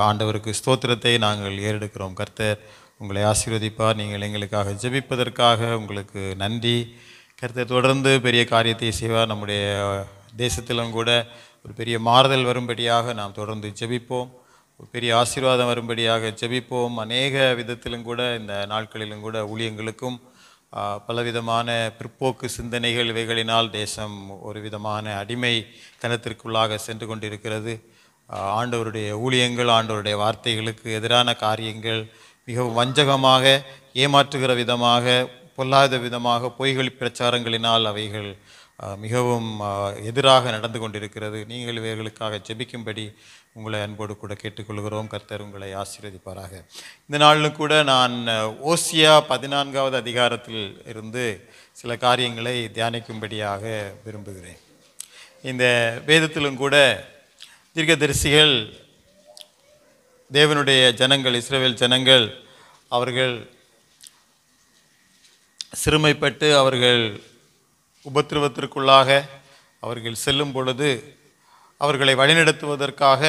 ஆண்டவருக்கு ஸ்தோத்திரத்தை நாங்கள் ஏறெடுக்கிறோம். கர்த்தர் உங்களை ஆசீர்வதிப்பார். நீங்கள் எங்களுக்காக ஜெபிப்பதற்காக உங்களுக்கு நன்றி. கர்த்தர் தொடர்ந்து பெரிய காரியத்தை செய்வார். நம்முடைய தேசத்திலும் கூட ஒரு பெரிய மாறுதல் வரும்படியாக நாம் தொடர்ந்து ஜெபிப்போம். ஒரு பெரிய ஆசீர்வாதம் வரும்படியாக ஜெபிப்போம். அநேக விதத்திலும் கூட இந்த நாட்களிலும் கூட ஊழியங்களுக்கும் பலவிதமான பிற்போக்கு சிந்தனைகள் இவைகளினால் தேசம் ஒரு விதமான அடிமை தனத்திற்குள்ளாக சென்று கொண்டிருக்கிறது. ஆண்டவருடைய ஊழியங்கள், ஆண்டவருடைய வார்த்தைகளுக்கு எதிரான காரியங்கள் மிகவும் வஞ்சகமாக, ஏமாற்றுகிற விதமாக, பொல்லாத விதமாக பொய்கள் பிரச்சாரங்களினால் அவைகள் மிகவும் எதிராக நடந்து கொண்டிருக்கிறது. நீங்கள் இவைகளுக்காக ஜெபிக்கும்படி உங்களை அன்போடு கூட கேட்டுக்கொள்கிறோம். கர்த்தர் உங்களை ஆசீர்வதிப்பாராக. இந்த நாளிலும் கூட நான் ஓசியா 14வது அதிகாரத்தில் இருந்து சில காரியங்களை தியானிக்கும்படியாக விரும்புகிறேன். இந்த வேதத்திலும் கூட தீர்க்கதரிசிகள், தேவனுடைய ஜனங்கள், இஸ்ரவேல் ஜனங்கள், அவர்கள் சிறுமைப்பட்டு அவர்கள் உபத்திரவத்திற்குள்ளாக அவர்கள் செல்லும் பொழுது அவர்களை வழிநடத்துவதற்காக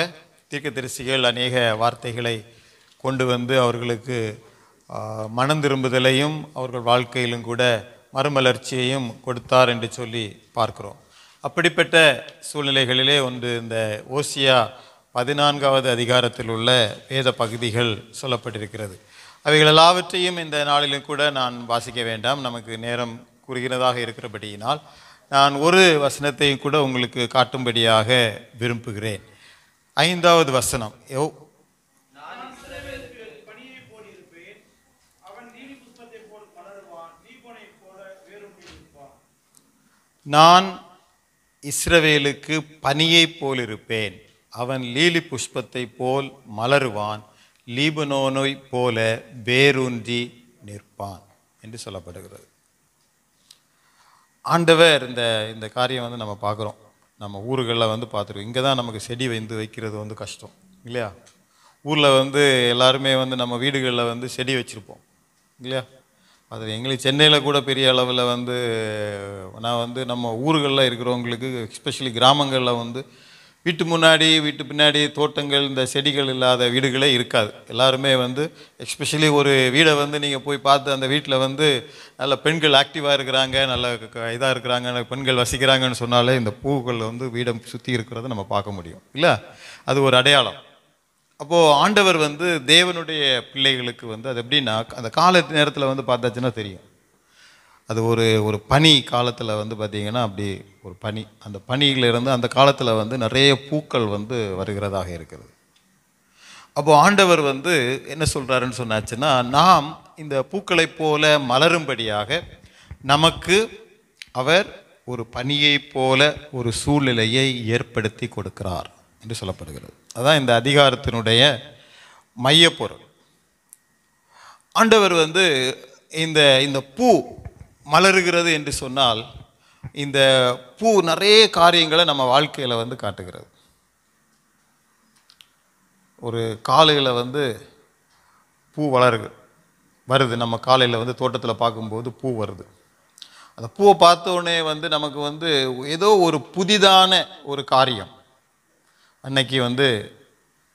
தீர்க்கதரிசிகள் அநேக வார்த்தைகளை கொண்டு வந்து அவர்களுக்கு மனம் திரும்புதலையும் அவர்கள் வாழ்க்கையிலும் கூட மறுமலர்ச்சியையும் கொடுத்தார் என்று சொல்லி பார்க்கிறோம். அப்படிப்பட்ட சூழ்நிலைகளிலே ஒன்று இந்த ஓசியா 14வது அதிகாரத்தில் உள்ள வேத பகுதிகள் சொல்லப்பட்டிருக்கிறது. அவைகள் எல்லாவற்றையும் இந்த நாளிலும் கூட நான் வாசிக்க வேண்டாம், நமக்கு நேரம் குறுகினதாக இருக்கிறபடியினால் நான் ஒரு வசனத்தையும் கூட உங்களுக்கு காட்டும்படியாக விரும்புகிறேன். 5வது வசனம். நான் இஸ்ரவேலுக்கு பனியை போல் இருப்பேன், அவன் லீலி புஷ்பத்தை போல் மலருவான், லீபனோனை போல வேரூன்றி நிற்பான் என்று சொல்லப்படுகிறது. ஆண்டவர் இந்த காரியம் நம்ம பார்க்குறோம். நம்ம ஊர்களில் பார்த்துருக்கோம். இங்கே தான் நமக்கு செடி வைக்கிறது கஷ்டம் இல்லையா? ஊரில் எல்லாருமே நம்ம வீடுகளில் செடி வச்சுருப்போம் இல்லையா? அது எங்களுக்கு சென்னையில் கூட பெரிய அளவில் நான் நம்ம ஊர்களில் இருக்கிறவங்களுக்கு, எஸ்பெஷலி கிராமங்களில் வீட்டு முன்னாடி வீட்டு பின்னாடி தோட்டங்கள், இந்த செடிகள் இல்லாத வீடுகளே இருக்காது. எல்லாருமே எஸ்பெஷலி ஒரு வீடை நீங்கள் போய் பார்த்து அந்த வீட்டில் நல்ல பெண்கள் ஆக்டிவாக இருக்கிறாங்க, நல்ல இதாக இருக்கிறாங்க, பெண்கள் வசிக்கிறாங்கன்னு சொன்னாலே இந்த பூக்கள் வீடை சுற்றி இருக்கிறத நம்ம பார்க்க முடியும் இல்லை? அது ஒரு அடையாளம். அப்போது ஆண்டவர் தேவனுடைய பிள்ளைகளுக்கு அது எப்படின்னா, அந்த கால நேரத்தில் பார்த்தாச்சுன்னா தெரியும். அது ஒரு பனி காலத்தில் பார்த்திங்கன்னா அப்படி ஒரு பனி, அந்த பனியிலிருந்து அந்த காலத்தில் நிறைய பூக்கள் வருகிறதாக இருக்கிறது. அப்போது ஆண்டவர் என்ன சொல்கிறாருன்னு சொன்னாச்சுன்னா, நாம் இந்த பூக்களை போல மலரும்படியாக நமக்கு அவர் ஒரு பனியை போல ஒரு சூழ்நிலையை ஏற்படுத்தி கொடுக்கிறார் என்று சொல்லப்படுகிறது. அதான் இந்த அதிகாரத்தினுடைய மையப்பொருள். ஆண்டவர் இந்த பூ மலருகிறது என்று சொன்னால், இந்த பூ நிறைய காரியங்களை நம்ம வாழ்க்கையில் காட்டுகிறது. ஒரு காலையில் பூ வருது, நம்ம காலையில் தோட்டத்தில் பார்க்கும்போது பூ வருது. அந்த பூவை பார்த்தோடனே நமக்கு ஏதோ ஒரு புதிதான ஒரு காரியம் அன்னைக்கு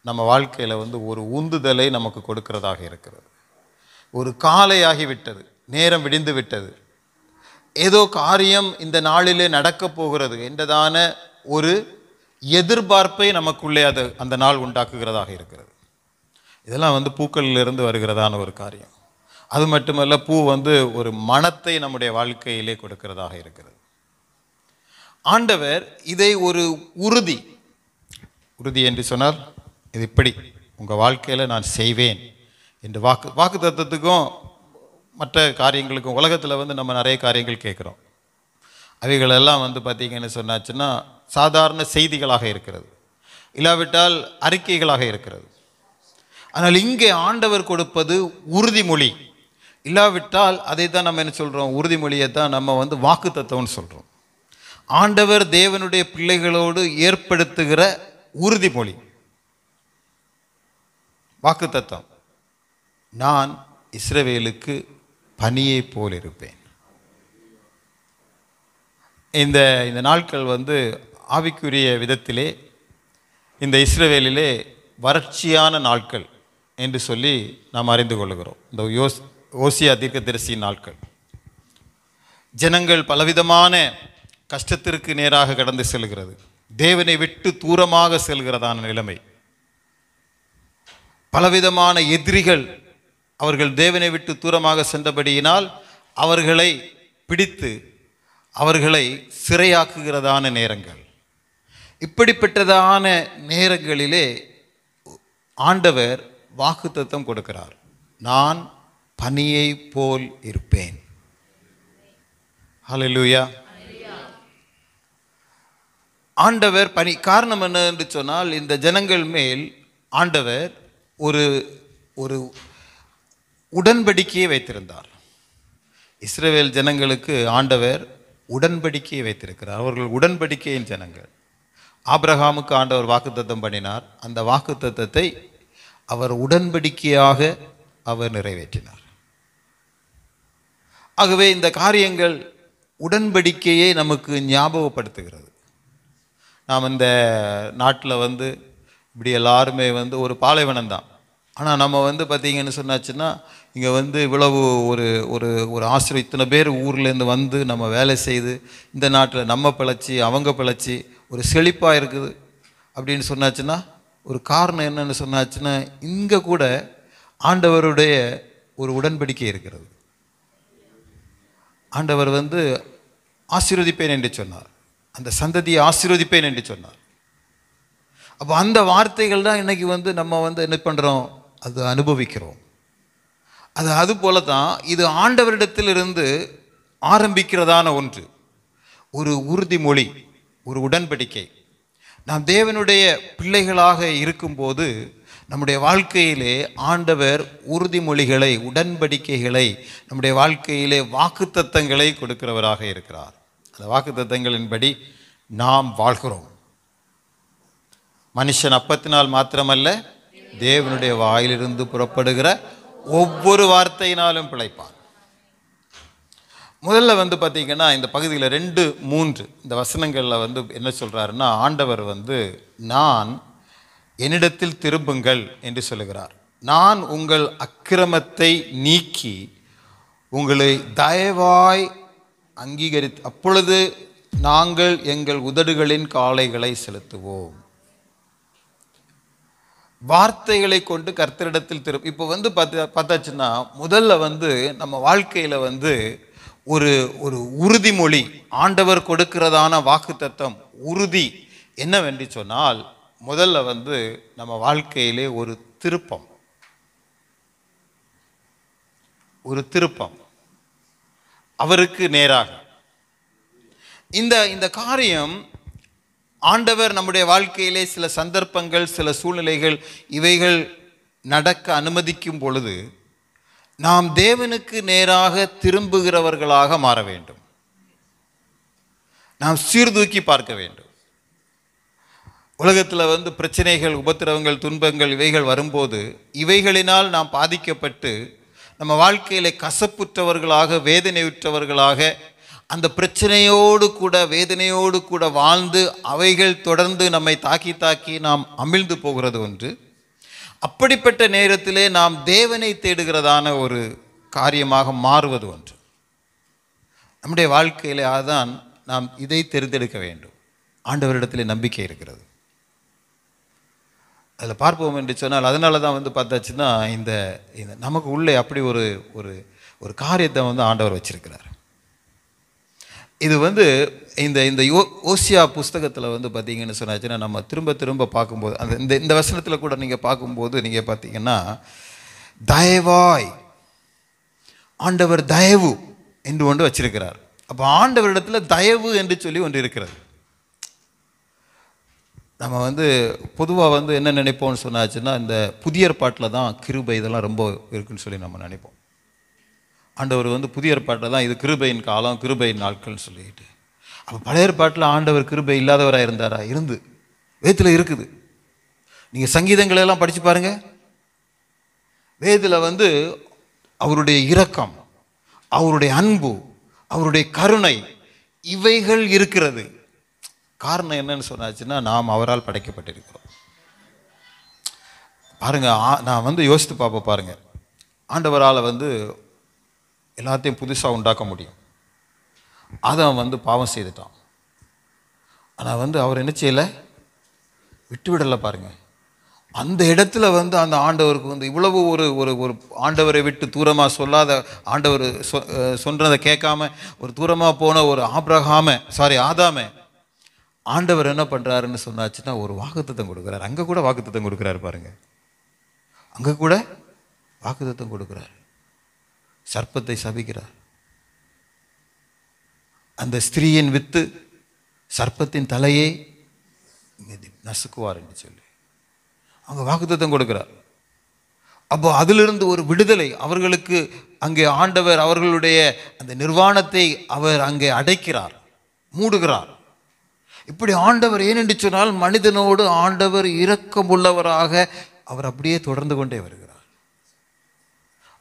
நம்ம வாழ்க்கையில் ஒரு உந்துதலை நமக்கு கொடுக்கிறதாக இருக்கிறது. ஒரு காலையாகிவிட்டது, நேரம் விடிந்து விட்டது, ஏதோ காரியம் இந்த நாளிலே நடக்கப் போகிறது என்றதான ஒரு எதிர்பார்ப்பை நமக்குள்ளே அந்த நாள் உண்டாக்குகிறதாக இருக்கிறது. இதெல்லாம் பூக்களிலிருந்து வருகிறதான ஒரு காரியம். அது மட்டுமல்ல, பூ ஒரு மனத்தை நம்முடைய வாழ்க்கையிலே கொடுக்கிறதாக இருக்கிறது. ஆண்டவர் இதை ஒரு உறுதி என்று சொன்னால், இது இப்படி உங்கள் வாழ்க்கையில் நான் செய்வேன் என்று வாக்கு தத்தத்துக்கும் மற்ற காரியங்களுக்கும் உலகத்தில் நம்ம நிறைய காரியங்கள் கேட்குறோம். அவைகளெல்லாம் பார்த்திங்கன்னு சொன்னாச்சுன்னா சாதாரண செய்திகளாக இருக்கிறது, இல்லாவிட்டால் அறிக்கைகளாக இருக்கிறது. ஆனால் இங்கே ஆண்டவர் கொடுப்பது உறுதிமொழி. இல்லாவிட்டால் அதை தான் நம்ம என்ன சொல்கிறோம், உறுதிமொழியை தான் நம்ம வாக்கு தத்துவம்னு சொல்கிறோம். ஆண்டவர் தேவனுடைய பிள்ளைகளோடு ஏற்படுத்துகிற உறுதிமொழி, வாக்கு தத்தம். நான் இஸ்ரவேலுக்கு பனியை போல் இருப்பேன். இந்த நாட்கள் ஆவிக்குரிய விதத்திலே இந்த இஸ்ரவேலிலே வறட்சியான நாட்கள் என்று சொல்லி நாம் அறிந்து கொள்கிறோம். இந்த ஓசியா தீர்க்கதரிசியின் நாட்கள். ஜனங்கள் பலவிதமான கஷ்டத்திற்கு நேராக கடந்து செல்கிறது. தேவனை விட்டு தூரமாக செல்கிறதான நிலைமை. பலவிதமான எதிரிகள் அவர்கள் தேவனை விட்டு தூரமாக சென்றபடியினால் அவர்களை பிடித்து அவர்களை சிறையாக்குகிறதான நேரங்கள். இப்படிப்பட்டதான நேரங்களிலே ஆண்டவர் வாக்குத்தத்தம் கொடுக்கிறார். நான் பனியை போல் இருப்பேன். ஹல்லேலூயா. ஆண்டவர் பனி. காரணம் என்ன என்று சொன்னால், இந்த ஜனங்கள் மேல் ஆண்டவர் ஒரு ஒரு உடன்படிக்கையை வைத்திருந்தார். இஸ்ரவேல் ஜனங்களுக்கு ஆண்டவர் உடன்படிக்கையை வைத்திருக்கிறார். அவர்கள் உடன்படிக்கையின் ஜனங்கள். ஆபிரகாமுக்கு ஆண்டவர் வாக்குத்தத்தம் பண்ணினார். அந்த வாக்குத்தத்தத்தை அவர் உடன்படிக்கையாக அவர் நிறைவேற்றினார். ஆகவே இந்த காரியங்கள் உடன்படிக்கையை நமக்கு ஞாபகப்படுத்துகிறது. நாம் இந்த நாட்டில் இப்படி எல்லாருமே ஒரு பாலைவனம் தான். ஆனால் நம்ம பார்த்திங்கன்னு சொன்னாச்சுன்னா, இங்கே இவ்வளவு ஒரு ஒரு ஒரு ஆசிரியர் இத்தனை பேர் ஊர்லேருந்து நம்ம வேலை செய்து இந்த நாட்டில் நம்ம பிழைச்சி அவங்க பிழைச்சி ஒரு செழிப்பாக இருக்குது அப்படின்னு சொன்னாச்சுன்னா, ஒரு காரணம் என்னன்னு சொன்னாச்சுன்னா, இங்கே கூட ஆண்டவருடைய ஒரு உடன்படிக்கை இருக்கிறது. ஆண்டவர் ஆசீர்வதிப்பேன் என்று சொன்னார். அந்த சந்ததியை ஆசீர்வதிப்பேன் என்று சொன்னார். அப்போ அந்த வார்த்தைகள் தான் இன்றைக்கி நம்ம என்ன பண்ணுறோம், அது அனுபவிக்கிறோம். அது போல தான் இது ஆண்டவரிடத்திலிருந்து ஆரம்பிக்கிறதான ஒன்று, ஒரு உறுதிமொழி, ஒரு உடன்படிக்கை. நாம் தேவனுடைய பிள்ளைகளாக இருக்கும்போது நம்முடைய வாழ்க்கையிலே ஆண்டவர் உறுதிமொழிகளை, உடன்படிக்கைகளை, நம்முடைய வாழ்க்கையிலே வாக்குத்தத்தங்களை கொடுக்கிறவராக இருக்கிறார். அந்த வாக்குத்தத்தங்களின்படி நாம் வாழ்கிறோம். மனுஷன் அப்பத்தினால் மாத்திரமல்ல, தேவனுடைய வாயிலிருந்து புறப்படுகிற ஒவ்வொரு வார்த்தையினாலும் பிழைப்பான். முதல்ல பார்த்தீங்கன்னா, இந்த பகுதியில் 2-3 இந்த வசனங்களில் என்ன சொல்கிறாருன்னா, ஆண்டவர் நான் என்னிடத்தில் திரும்புங்கள் என்று சொல்லுகிறார். நான் உங்கள் அக்கிரமத்தை நீக்கி உங்களை தயவாய் அங்கீகரித்து அப்பொழுது நாங்கள் எங்கள் உதடுகளின் காளைகளை செலுத்துவோம். வார்த்தைகளை கொண்டு கர்த்தரிடத்தில் இப்போ பார்த்தாச்சுன்னா, முதல்ல நம்ம வாழ்க்கையில் ஒரு ஒரு உறுதிமொழி, ஆண்டவர் கொடுக்கிறதான வாக்குத்தத்தம் உறுதி என்னவென்று சொன்னால், முதல்ல நம்ம வாழ்க்கையிலே ஒரு திருப்பம், ஒரு திருப்பம் அவருக்கு நேராக. இந்த காரியம் ஆண்டவர் நம்முடைய வாழ்க்கையிலே சில சந்தர்ப்பங்கள், சில சூழ்நிலைகள் இவைகள் நடக்க அனுமதிக்கும் பொழுது நாம் தேவனுக்கு நேராக திரும்புகிறவர்களாக மாற வேண்டும். நாம் சீர்தூக்கி பார்க்க வேண்டும். உலகத்தில் பிரச்சனைகள், உபத்திரவங்கள், துன்பங்கள் இவைகள் வரும்போது இவைகளினால் நாம் பாதிக்கப்பட்டு நம்ம வாழ்க்கையிலே கசப்புற்றவர்களாக, வேதனையுற்றவர்களாக, அந்த பிரச்சனையோடு கூட, வேதனையோடு கூட வாழ்ந்து அவைகள் தொடர்ந்து நம்மை தாக்கி நாம் அமிழ்ந்து போகிறது ஒன்று. அப்படிப்பட்ட நேரத்திலே நாம் தேவனை தேடுகிறதான ஒரு காரியமாக மாறுவது ஒன்று. நம்முடைய வாழ்க்கையிலே அதுதான் நாம் இதை தெரிந்தெடுக்க வேண்டும். ஆண்டவரிடத்திலே நம்பிக்கை இருக்கிறது. அதில் பார்ப்போம் என்று சொன்னால், அதனால தான் பார்த்தாச்சுன்னா, இந்த நமக்கு உள்ளே அப்படி ஒரு ஒரு காரியத்தை ஆண்டவர் வச்சிருக்கிறார். இது இந்த ஓசியா புஸ்தகத்தில் பார்த்தீங்கன்னு சொன்னாச்சுன்னா, நம்ம திரும்ப பார்க்கும்போது அந்த இந்த வசனத்தில் கூட நீங்கள் பார்க்கும்போது நீங்கள் பார்த்தீங்கன்னா, தயவாய், ஆண்டவர் தயவு என்று ஒன்று வச்சிருக்கிறார். அப்போ ஆண்டவரிடத்தில் தயவு என்று சொல்லி ஒன்று இருக்கிறது. நம்ம பொதுவாக என்ன நினைப்போம்னு சொன்னாச்சுன்னா, இந்த புதிய ஏற்பாட்டில் தான் கிருபை இதெல்லாம் ரொம்ப இருக்குன்னு சொல்லி நம்ம நினைப்போம். ஆண்டவர் புதிய ஏற்பாட்டில் தான் இது கிருபையின் காலம், கிருபையின் நாட்கள்னு சொல்லிட்டு. அப்போ பழைய ஏற்பாட்டில் ஆண்டவர் கிருபை இல்லாதவராக இருந்தாரா? இருந்து வேதத்தில் இருக்குது. நீங்கள் சங்கீதங்களெல்லாம் படித்து பாருங்கள். வேதத்தில் அவருடைய இரக்கம், அவருடைய அன்பு, அவருடைய கருணை இவைகள் இருக்கிறது. காரணம் என்னன்னு சொன்னாச்சுன்னா, நாம் அவரால் படைக்கப்பட்டிருக்கிறோம். பாருங்க, நான் வந்து யோசித்து பார்ப்பேன் பாருங்க. ஆண்டவரால் வந்து எல்லாத்தையும் புதுசாக உண்டாக்க முடியும். அவன் வந்து பாவம் செய்துட்டான். ஆனால் வந்து அவர் என்ன செய்யலை, விட்டு விடலை பாருங்க. அந்த இடத்துல வந்து அந்த ஆண்டவருக்கு வந்து இவ்வளவு ஒரு ஒரு ஒரு ஆண்டவரை விட்டு தூரமாக சொல்லாத, ஆண்டவர் சொன்னதை கேட்காம ஒரு தூரமாக போன ஒரு ஆதாமை ஆண்டவர் என்ன பண்ணுறாருன்னு சொன்னாச்சுன்னா ஒரு வாக்குத்தத்தம் கொடுக்குறாரு. அங்கே கூட வாக்குத்தத்தம் கொடுக்குறாரு பாருங்க. அங்கே கூட வாக்குத்தத்தம் கொடுக்குறாரு. சர்ப்பத்தை சபிக்கிறார். அந்த ஸ்திரீயின் வித்து சர்ப்பத்தின் தலையை நசுக்குவார் என்று சொல்லி அவங்க வாக்குத்தத்தம் கொடுக்கிறார். அப்போ அதிலிருந்து ஒரு விடுதலை அவர்களுக்கு அங்கே ஆண்டவர் அவர்களுடைய அந்த நிர்வாணத்தை அவர் அங்கே அடைக்கிறார், மூடுகிறார். இப்படி ஆண்டவர் ஏனென்று சொன்னால் மனிதனோடு ஆண்டவர் இரக்கமுள்ளவராக அவர் அப்படியே தொடர்ந்து கொண்டே வருகிறார்.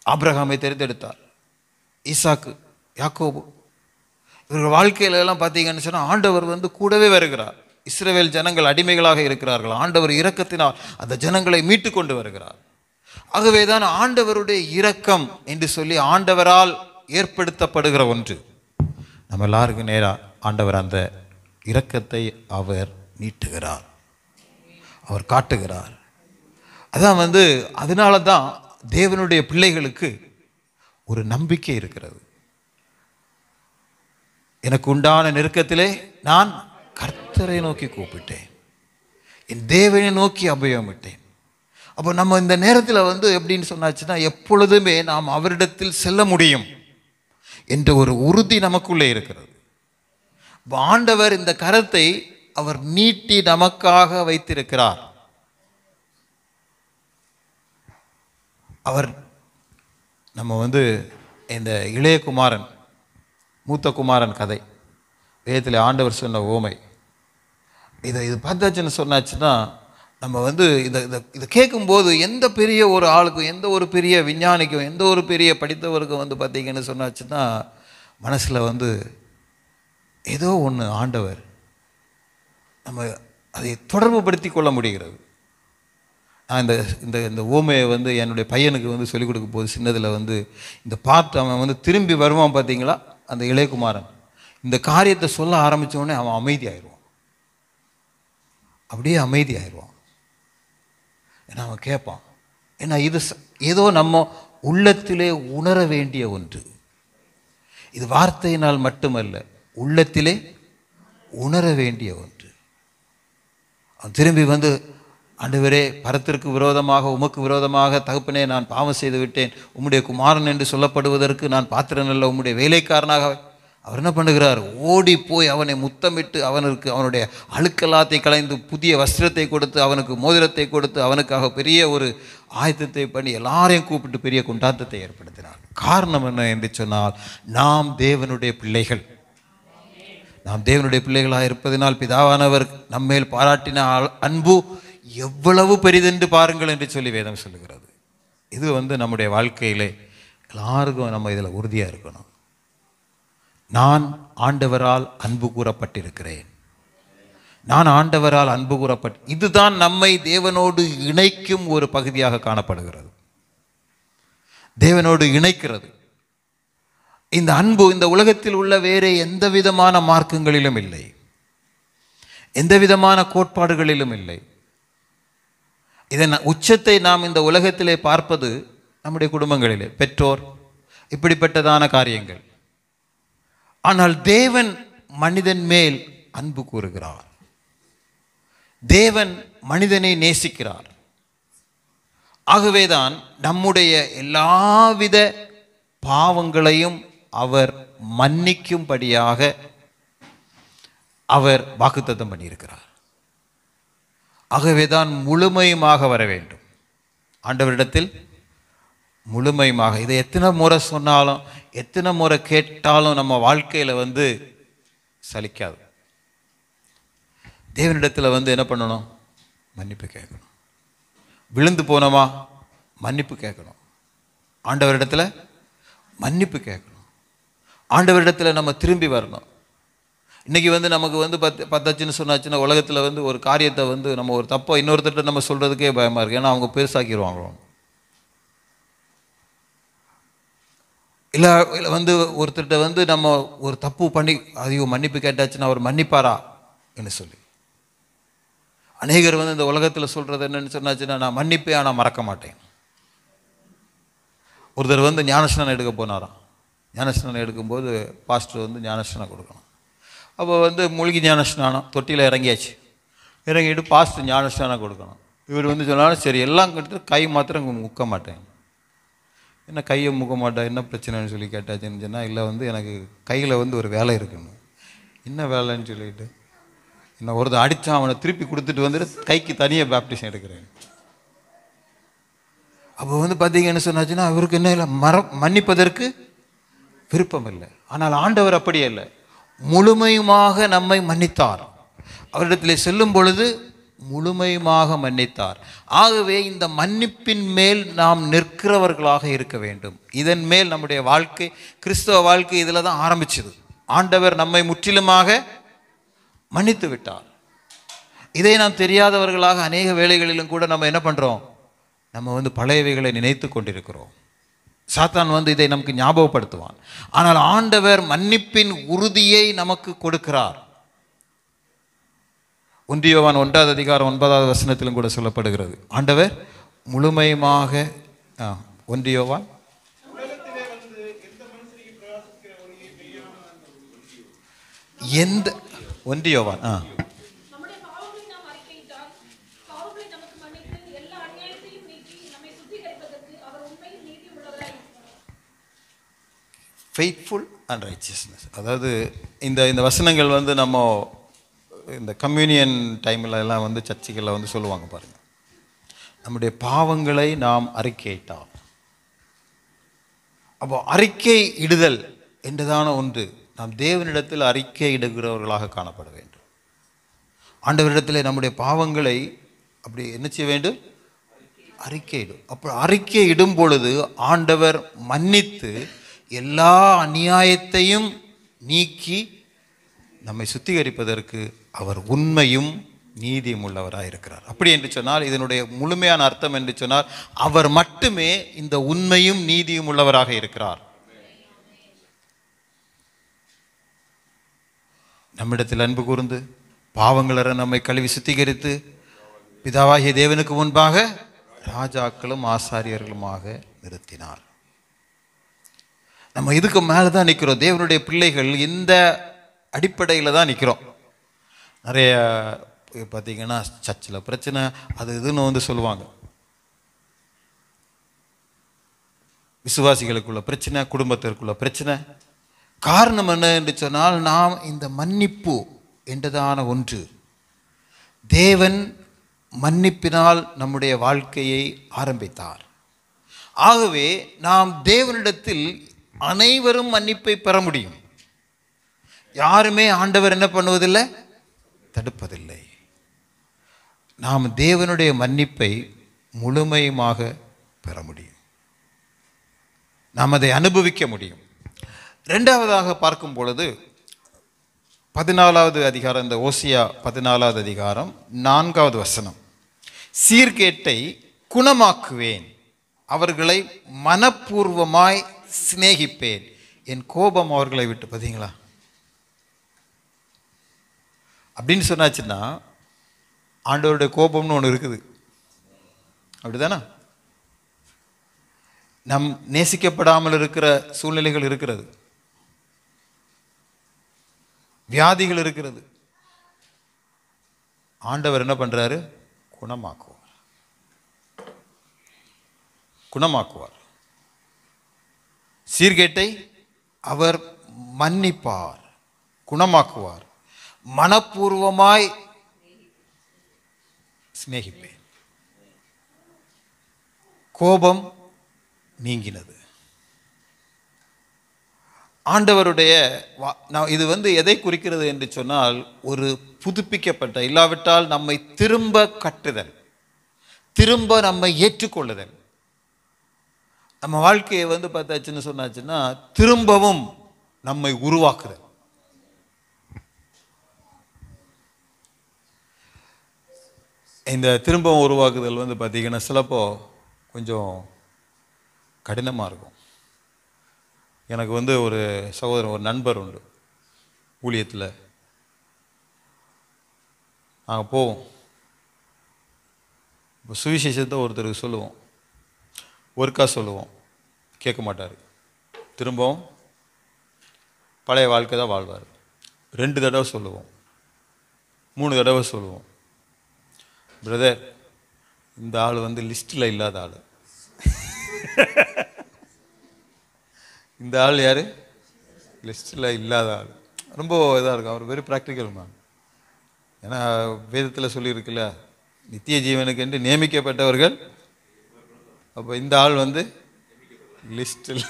ஆபிரகாமை தெரிந்தெடுத்தார், ஈசாக்கு, யாக்கோபு, இவர்கள் வாழ்க்கையில எல்லாம் பார்த்தீங்கன்னு சொன்னால் ஆண்டவர் வந்து கூடவே வருகிறார். இஸ்ரவேல் ஜனங்கள் அடிமைகளாக இருக்கிறார்கள். ஆண்டவர் இரக்கத்தினால் அந்த ஜனங்களை மீட்டு கொண்டு வருகிறார். ஆகவேதான் ஆண்டவருடைய இரக்கம் என்று சொல்லி ஆண்டவரால் ஏற்படுத்தப்படுகிற ஒன்று. நம்ம எல்லாருக்கும் நேராக ஆண்டவர் அந்த இரக்கத்தை அவர் நீட்டுகிறார், அவர் காட்டுகிறார். அதான் வந்து அதனால தான் தேவனுடைய பிள்ளைகளுக்கு ஒரு நம்பிக்கை இருக்கிறது. எனக்கு உண்டான நெருக்கத்திலே நான் கர்த்தரை நோக்கி கூப்பிட்டேன், என் தேவனை நோக்கி அபயமிட்டேன். அப்போ நம்ம இந்த நேரத்தில் வந்து எப்படின்னு சொன்னாச்சுன்னா எப்பொழுதுமே நாம் அவரிடத்தில் செல்ல முடியும் என்ற ஒரு உறுதி நமக்குள்ளே இருக்கிறது. ஆண்டவர் இந்த கரத்தை அவர் நீட்டி நமக்காக வைத்திருக்கிறார். அவர் நம்ம வந்து இந்த இளைய குமாரன் மூத்த குமாரன் கதை வேதத்தில் ஆண்டவர் சொன்ன ஓமை இது பார்த்தாச்சுன்னு சொன்னாச்சுன்னா நம்ம வந்து இதை கேட்கும்போது எந்த பெரிய ஒரு ஆளுக்கும், எந்த ஒரு பெரிய விஞ்ஞானிக்கும், எந்த ஒரு பெரிய படித்தவருக்கும் வந்து பார்த்தீங்கன்னு சொன்னாச்சுன்னா மனசில் வந்து ஏதோ ஒன்று ஆண்டவர் நம்ம அதை தொடர்பு படுத்தி கொள்ள முடிகிறது. நான் இந்த ஓமையை வந்து என்னுடைய பையனுக்கு வந்து சொல்லிக் கொடுக்கும் போது சின்னதில் வந்து இந்த பார்த்து அவன் வந்து திரும்பி வருவான் பார்த்தீங்களா, அந்த இளையகுமாரன் இந்த காரியத்தை சொல்ல ஆரம்பித்தோடனே அவன் அமைதியாயிடுவான், அப்படியே அமைதியாயிடுவான். ஏன்னா அவன் கேட்பான். ஏன்னா இது ஏதோ நம்ம உள்ளத்திலே உணர வேண்டிய ஒன்று. இது வார்த்தையினால் மட்டுமல்ல, உள்ளத்திலே உணர வேண்டிய ஒன்று. அவன் திரும்பி வந்து ஆண்டவரே, பரத்திற்கு விரோதமாக உமக்கு விரோதமாக தகப்பனே நான் பாவம் செய்து விட்டேன், உம்முடைய குமாரன் என்று சொல்லப்படுவதற்கு நான் பாத்திரன் அல்ல, உம்முடைய வேலைக்காரனாக. அவர் என்ன பண்ணுகிறார், ஓடி போய் அவனை முத்தமிட்டு அவனுடைய அழுக்கெல்லாத்தை களைந்து புதிய வஸ்திரத்தை கொடுத்து அவனுக்கு மோதிரத்தை கொடுத்து அவனுக்காக பெரிய ஒரு ஆயத்தத்தை பண்ணி எல்லாரையும் கூப்பிட்டு பெரிய கொண்டாட்டத்தை ஏற்படுத்தினார். காரணம் என்ன என்று சொன்னால் நாம் தேவனுடைய பிள்ளைகள். நாம் தேவனுடைய பிள்ளைகளாக இருப்பதனால் பிதாவானவர் நம்மேல் பாராட்டின அன்பு எவ்வளவு பெரிதென்று பாருங்கள் என்று சொல்லி வேதம் சொல்லுகிறது. இது வந்து நம்முடைய வாழ்க்கையிலே எல்லாருக்கும் நம்ம இதில் உறுதியாக இருக்கணும். நான் ஆண்டவரால் அன்பு கூறப்பட்டிருக்கிறேன், நான் ஆண்டவரால் அன்பு இதுதான் நம்மை தேவனோடு இணைக்கும் ஒரு பகுதியாக காணப்படுகிறது, தேவனோடு இணைக்கிறது. இந்த அன்பு இந்த உலகத்தில் உள்ள வேறு எந்த விதமான மார்க்கங்களிலும் இல்லை, எந்த விதமான கோட்பாடுகளிலும் இல்லை. இதன் உச்சத்தை நாம் இந்த உலகத்திலே பார்ப்பது நம்முடைய குடும்பங்களிலே, பெற்றோர், இப்படிப்பட்டதான காரியங்கள். ஆனால் தேவன் மனிதன் மேல் அன்பு கூறுகிறார், தேவன் மனிதனை நேசிக்கிறார். ஆகவேதான் நம்முடைய எல்லாவித பாவங்களையும் அவர் மன்னிக்கும்படியாக அவர் வாக்குத்தத்தம் பண்ணியிருக்கிறார். ஆகவேதான் முழுமையுமாக வர வேண்டும் ஆண்டவரிடத்தில், முழுமையுமாக. இதை எத்தனை முறை சொன்னாலும் எத்தனை முறை கேட்டாலும் நம்ம வாழ்க்கையில் வந்து சலிக்காது. தேவனிடத்தில் வந்து என்ன பண்ணணும், மன்னிப்பு கேட்கணும். விழுந்து போனோமா, மன்னிப்பு கேட்கணும். ஆண்டவரிடத்தில் மன்னிப்பு கேட்கணும். ஆண்டவரிடத்தில் நம்ம திரும்பி வரணும். இன்றைக்கி வந்து நமக்கு வந்து பத்தாச்சுன்னு சொன்னாச்சுன்னா உலகத்தில் வந்து ஒரு காரியத்தை வந்து நம்ம ஒரு தப்பை இன்னொருத்தர்கிட்ட நம்ம சொல்கிறதுக்கே பயமாக இருக்குது. ஏன்னா அவங்க பெருசாக்கிடுவாங்களோ. இல்லை இல்லை வந்து ஒருத்தர்கிட்ட வந்து நம்ம ஒரு தப்பு பண்ணி அதையும் மன்னிப்பு கேட்டாச்சுன்னா அவர் மன்னிப்பாரா என்று சொல்லி அநேகர் வந்து இந்த உலகத்தில் சொல்கிறது என்னென்னு சொன்னாச்சுன்னா, நான் மன்னிப்பேன் ஆனால் மறக்க மாட்டேன். ஒருத்தர் வந்து ஞானஸ்நானம் எடுக்க போனாராம். ஞானஸ்நானம் எடுக்கும்போது பாஸ்டர் வந்து ஞானஸ்நானம் கொடுக்கணும். அப்போ வந்து மூழ்கி ஞானஸ்நானம் தொட்டியில் இறங்கியாச்சு. இறங்கிட்டு பாஸ்டர் ஞானஸ்நானம் கொடுக்கணும். இவர் வந்து சொன்னாலும் சரி எல்லாம் கொடுத்து கை மாத்திரம் முக்க மாட்டேன். என்ன கையை முக்க மாட்டேன், என்ன பிரச்சனைன்னு சொல்லி கேட்டாச்சுன்னு சொன்னால், இல்லை வந்து எனக்கு கையில் வந்து ஒரு வேலை இருக்குன்னு. என்ன வேலைன்னு சொல்லிட்டு என்ன ஒருத்தர் அடித்தான், அவனை திருப்பி கொடுத்துட்டு வந்துட்டு கைக்கு தனியாக பேப்டிஷன் எடுக்கிறேன். அப்போ வந்து பார்த்தீங்கன்னு சொன்னாச்சுன்னா அவருக்கு என்ன இல்லை, மன்னிப்பதற்கு விருப்பம் இல்லை. ஆனால் ஆண்டவர் அப்படியே இல்லை, முழுமையுமாக நம்மை மன்னித்தார். அவரிடத்தில் செல்லும் பொழுது முழுமையுமாக மன்னித்தார். ஆகவே இந்த மன்னிப்பின் மேல் நாம் நிற்கிறவர்களாக இருக்க வேண்டும். இதன் மேல் நம்முடைய வாழ்க்கை, கிறிஸ்தவ வாழ்க்கை இதில் தான் ஆரம்பிச்சது. ஆண்டவர் நம்மை முற்றிலுமாக மன்னித்து விட்டார். இதை நாம் தெரியாதவர்களாக அநேக வேளைகளிலும் கூட நம்ம என்ன பண்ணுறோம், நம்ம வந்து பழையவைகளை நினைத்து கொண்டிருக்கிறோம். சாத்தான் வந்து இதை நமக்கு ஞாபகப்படுத்துவான். ஆனால் ஆண்டவர் மன்னிப்பின் உறுதியை நமக்கு கொடுக்கிறார். 1 யோவான் 1 அதிகாரம் 9 வசனத்திலும் கூட சொல்லப்படுகிறது, ஆண்டவர் முழுமையுமாக 1 யோவான் எந்த 1 யோவான் ஃபெய்த்ஃபுல் அண்ட் ரைச்சியஸ்னஸ். அதாவது இந்த வசனங்கள் வந்து நம்ம இந்த கம்யூனியன் டைமில் எல்லாம் வந்து சர்ச்சுகளில் வந்து சொல்லுவாங்க பாருங்கள், நம்முடைய பாவங்களை நாம் அறிக்கையிட்டால். அப்போ அறிக்கை இடுதல் என்றதான ஒன்று, நாம் தேவனிடத்தில் அறிக்கை இடுகிறவர்களாக காணப்பட வேண்டும். ஆண்டவரிடத்தில் நம்முடைய பாவங்களை அப்படி என்ன செய்ய வேண்டும், அறிக்கையிடும். அப்போ அறிக்கை இடும் பொழுது ஆண்டவர் மன்னித்து எல்லா அநியாயத்தையும் நீக்கி நம்மை சுத்திகரிப்பதற்கு அவர் உண்மையும் நீதியும் உள்ளவராக இருக்கிறார். அப்படி என்று சொன்னால் இதனுடைய முழுமையான அர்த்தம் என்று சொன்னால் அவர் மட்டுமே இந்த உண்மையும் நீதியும் உள்ளவராக இருக்கிறார். நம்மிடத்தில் அன்பு கூர்ந்து பாவங்களற நம்மை கழுவி சுத்திகரித்து பிதாவாகிய தேவனுக்கு முன்பாக ராஜாக்களும் ஆசாரியர்களுமாக நிறுத்தினார். நம்ம இதுக்கு மேலே தான் நிற்கிறோம். தேவனுடைய பிள்ளைகள் இந்த அடிப்படையில் தான் நிற்கிறோம். நிறைய பார்த்தீங்கன்னா சர்ச்சில் பிரச்சனை அது இதுன்னு வந்து சொல்லுவாங்க. விசுவாசிகளுக்குள்ள பிரச்சனை, குடும்பத்திற்குள்ள பிரச்சனை. காரணம் என்ன என்று சொன்னால், நாம் இந்த மன்னிப்பு என்றதான ஒன்று, தேவன் மன்னிப்பினால் நம்முடைய வாழ்க்கையை ஆரம்பித்தார். ஆகவே நாம் தேவனிடத்தில் அனைவரும் மன்னிப்பை பெற முடியும். யாருமே ஆண்டவர் என்ன பண்ணுவதில்லை, தடுப்பதில்லை. நாம் தேவனுடைய மன்னிப்பை முழுமையுமாக பெற முடியும், நாம் அதை அனுபவிக்க முடியும். ரெண்டாவதாக பார்க்கும் பொழுது 14வது அதிகாரம், இந்த ஓசியா 14வது அதிகாரம் 4வது வசனம், சீர்கேட்டை குணமாக்குவேன், அவர்களை மனப்பூர்வமாய் சிநேகிப்பேன், என் கோபம் அவர்களை விட்டு. பார்த்தீங்களா அப்படின்னு சொன்னாச்சுன்னா, ஆண்டவருடைய கோபம்னு ஒன்று இருக்குது, அப்படிதானே? நம் நேசிக்கப்படாமல் இருக்கிற சூழ்நிலைகள் இருக்கிறது, வியாதிகள் இருக்கிறது. ஆண்டவர் என்ன பண்றாரு, குணமாக்குவார். சீர்கேட்டை அவர் மன்னிப்பார், குணமாக்குவார், மனப்பூர்வமாய் சிநேகிப்பேன். கோபம் நீங்கினது. ஆண்டவருடைய இது வந்து எதை குறிக்கிறது என்று சொன்னால், ஒரு புதுப்பிக்கப்பட்ட, இல்லாவிட்டால் நம்மை திரும்ப கட்டுதல், திரும்ப நம்மை ஏற்றுக்கொள்ளுதல். நம்ம வாழ்க்கையை வந்து பார்த்தாச்சுன்னு சொன்னாச்சுன்னா திரும்பவும் நம்மை உருவாக்குதல். இந்த திரும்பவும் உருவாக்குதல் வந்து பார்த்திங்கன்னா சிலப்போ கொஞ்சம் கடினமாக இருக்கும். எனக்கு வந்து ஒரு சகோதரன், ஒரு நண்பர் உண்டு ஊழியத்தில். நாங்கள் போவோம், இப்போ சுவிசேஷத்தை ஒருத்தருக்கு சொல்லுவோம், ஒருக்கா சொல்லுவோம், கேட்க மாட்டார். திரும்பவும் பழைய வாழ்க்கை தான் வாழ்வார். 2 தடவை சொல்லுவோம், 3 தடவை சொல்லுவோம். பிரதர், இந்த ஆள் வந்து லிஸ்ட்டில் இல்லாத ஆள். இந்த ஆள் யார்? லிஸ்ட்டில் இல்லாத ஆள். ரொம்ப இதாக இருக்கும். அவர் வெரி ப்ராக்டிக்கல் மேன். ஏன்னா வேதத்தில் சொல்லியிருக்குல்ல, நித்திய ஜீவனுக்கு என்று நியமிக்கப்பட்டவர்கள். அப்போ இந்த ஆள் வந்து லிஸ்ட்டில்,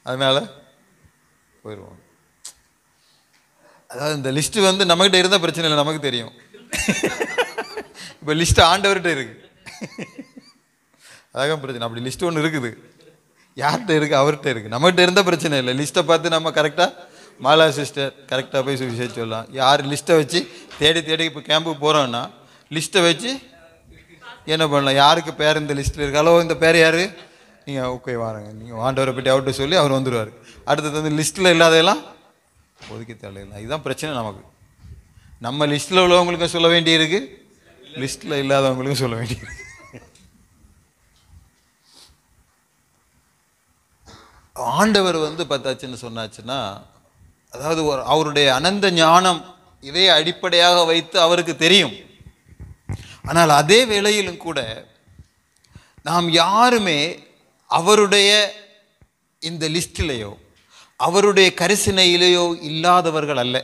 அதனால் போயிடுவோம். அதாவது இந்த லிஸ்ட்டு வந்து நம்மகிட்ட இருந்தால் பிரச்சனை இல்லை, நமக்கு தெரியும். இப்போ லிஸ்ட்டு ஆண்டவர்கிட்ட இருக்கு, அதான் பிரச்சனை. அப்படி லிஸ்ட்டு ஒன்று இருக்குது, யார்கிட்ட இருக்குது? அவர்கிட்ட இருக்குது. நம்மகிட்ட இருந்தால் பிரச்சனை இல்லை. லிஸ்ட்டை பார்த்து நம்ம கரெக்டாக மாலா சிஸ்டர் கரெக்டாக போய் சுவிசேஷம் சொல்லலாம். யார் லிஸ்ட்டை வச்சு தேடி தேடி இப்போ கேம்புக்கு போகிறோன்னா லிஸ்ட்டை வச்சு என்ன பண்ணலாம்? யாருக்கு பேர் இந்த லிஸ்ட்டில் இருக்கு? ஹலோ, இந்த பேர் யார்? நீங்கள் ஓகே வாருங்க, நீங்கள் ஆண்டவரை பற்றி அவர்கிட்ட சொல்லி அவர் வந்துடுவார். அடுத்தது வந்து லிஸ்ட்டில் இல்லாதெல்லாம் ஒதுக்கி தள்ளிடலாம். இதுதான் பிரச்சனை நமக்கு. நம்ம லிஸ்ட்டில் உள்ளவங்களுக்கும் சொல்ல வேண்டியிருக்கு, லிஸ்ட்டில் இல்லாதவங்களுக்கும் சொல்ல வேண்டியிருக்கு. ஆண்டவர் வந்து பார்த்தாச்சுன்னு சொன்னாச்சுன்னா, அதாவது அவருடைய அனந்த ஞானம் இதை அடிப்படையாக வைத்து அவருக்கு தெரியும். ஆனால் அதே வேளையிலும் கூட நாம் யாருமே அவருடைய இந்த லிஸ்டிலேயோ அவருடைய கரிசனையிலேயோ இல்லாதவர்கள் அல்ல.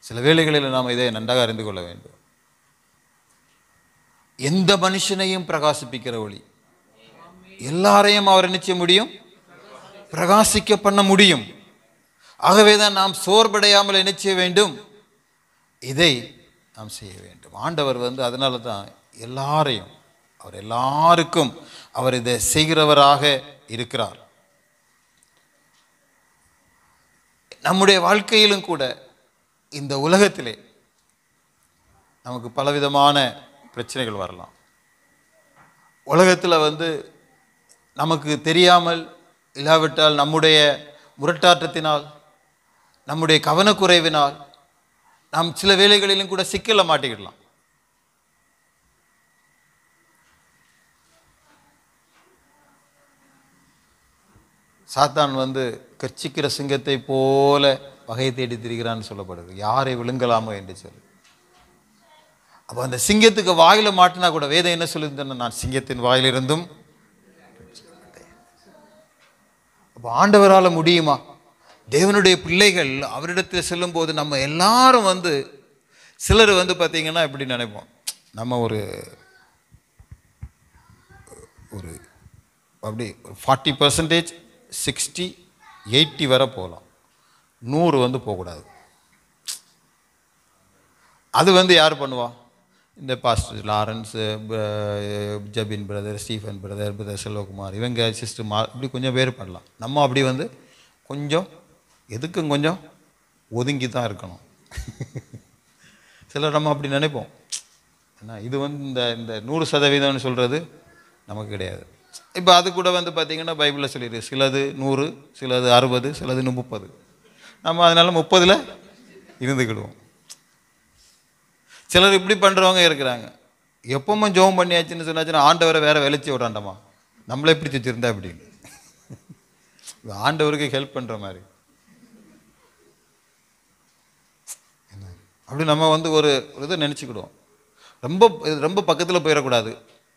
சில வேளைகளில் நாம் இதை நன்றாக அறிந்து கொள்ள வேண்டும். எந்த மனுஷனையும் பிரகாசிப்பிக்கிற ஒளி, எல்லாரையும் அவர் நிச்சய முடியும், பிரகாசிக்க பண்ண முடியும். ஆகவேதான் நாம் சோர்வடையாமல் என்ன செய்ய வேண்டும்? இதை நாம் செய்ய வேண்டும். ஆண்டவர் வந்து அதனால தான் எல்லாரையும், அவர் எல்லாருக்கும் அவர் இதை செய்கிறவராக இருக்கிறார். நம்முடைய வாழ்க்கையிலும் கூட இந்த உலகத்திலே நமக்கு பலவிதமான பிரச்சனைகள் வரலாம். உலகத்தில் வந்து நமக்கு தெரியாமல், இல்லாவிட்டால் நம்முடைய முரட்டாட்டத்தினால், நம்முடைய கவனக்குறைவினால் நாம் சில வேளைகளிலும் கூட சிக்கல மாட்டிக்கிடலாம். சாத்தான் வந்து கர்ச்சிக்கிற சிங்கத்தை போல வகை தேடி திரிகிறான்னு சொல்லப்படுது, யாரை விழுங்கலாமோ என்று சொல்லி. அப்போ அந்த சிங்கத்துக்கு வாயில மாட்டினா கூட வேதம் என்ன சொல்லுதுன்னா, நான் சிங்கத்தின் வாயிலிருந்தும். அப்போ ஆண்டவரால் முடியுமா? தேவனுடைய பிள்ளைகள் அவரிடத்தில் செல்லும் போது நம்ம எல்லாரும் வந்து, சிலர் வந்து பார்த்தீங்கன்னா எப்படி நினைப்போம், நம்ம ஒரு அப்படி 40%, 60, 80 வரை போகலாம், 100 வந்து போகக்கூடாது. அது வந்து யார் பண்ணுவா? இந்த pastor Lawrence, Jabin brother, Stephen brother, brother Selvakumar, இவங்க சிஸ்டர் இப்படி கொஞ்சம் பேர் பண்ணலாம். நம்ம அப்படி வந்து கொஞ்சம் எதுக்கும் கொஞ்சம் ஒதுங்கி தான் இருக்கணும். சிலர் நம்ம அப்படி நினைப்போம். ஏன்னா இது வந்து இந்த 100% சொல்கிறது நமக்கு கிடையாது. இப்போ அது கூட வந்து பார்த்திங்கன்னா பைபிளில் சொல்லியிருக்கு, சிலது 100, சிலது 60, சிலது 30. நம்ம அதனால் 30ல் இருந்துக்கிடுவோம். சிலர் இப்படி பண்ணுறவங்க இருக்கிறாங்க, எப்பவுமே ஜெபம் பண்ணியாச்சுன்னு சொன்னாச்சுன்னா ஆண்டவரை வேற வெளிச்சி விடாண்டமா, நம்மளே பிடிச்சி வச்சுருந்தா அப்படின்னு ஆண்டவருக்கு ஹெல்ப் பண்ணுற மாதிரி. அப்படி நம்ம வந்து ஒரு இதை நினச்சிக்கிடுவோம். ரொம்ப பக்கத்தில் போயிடக்கூடாது,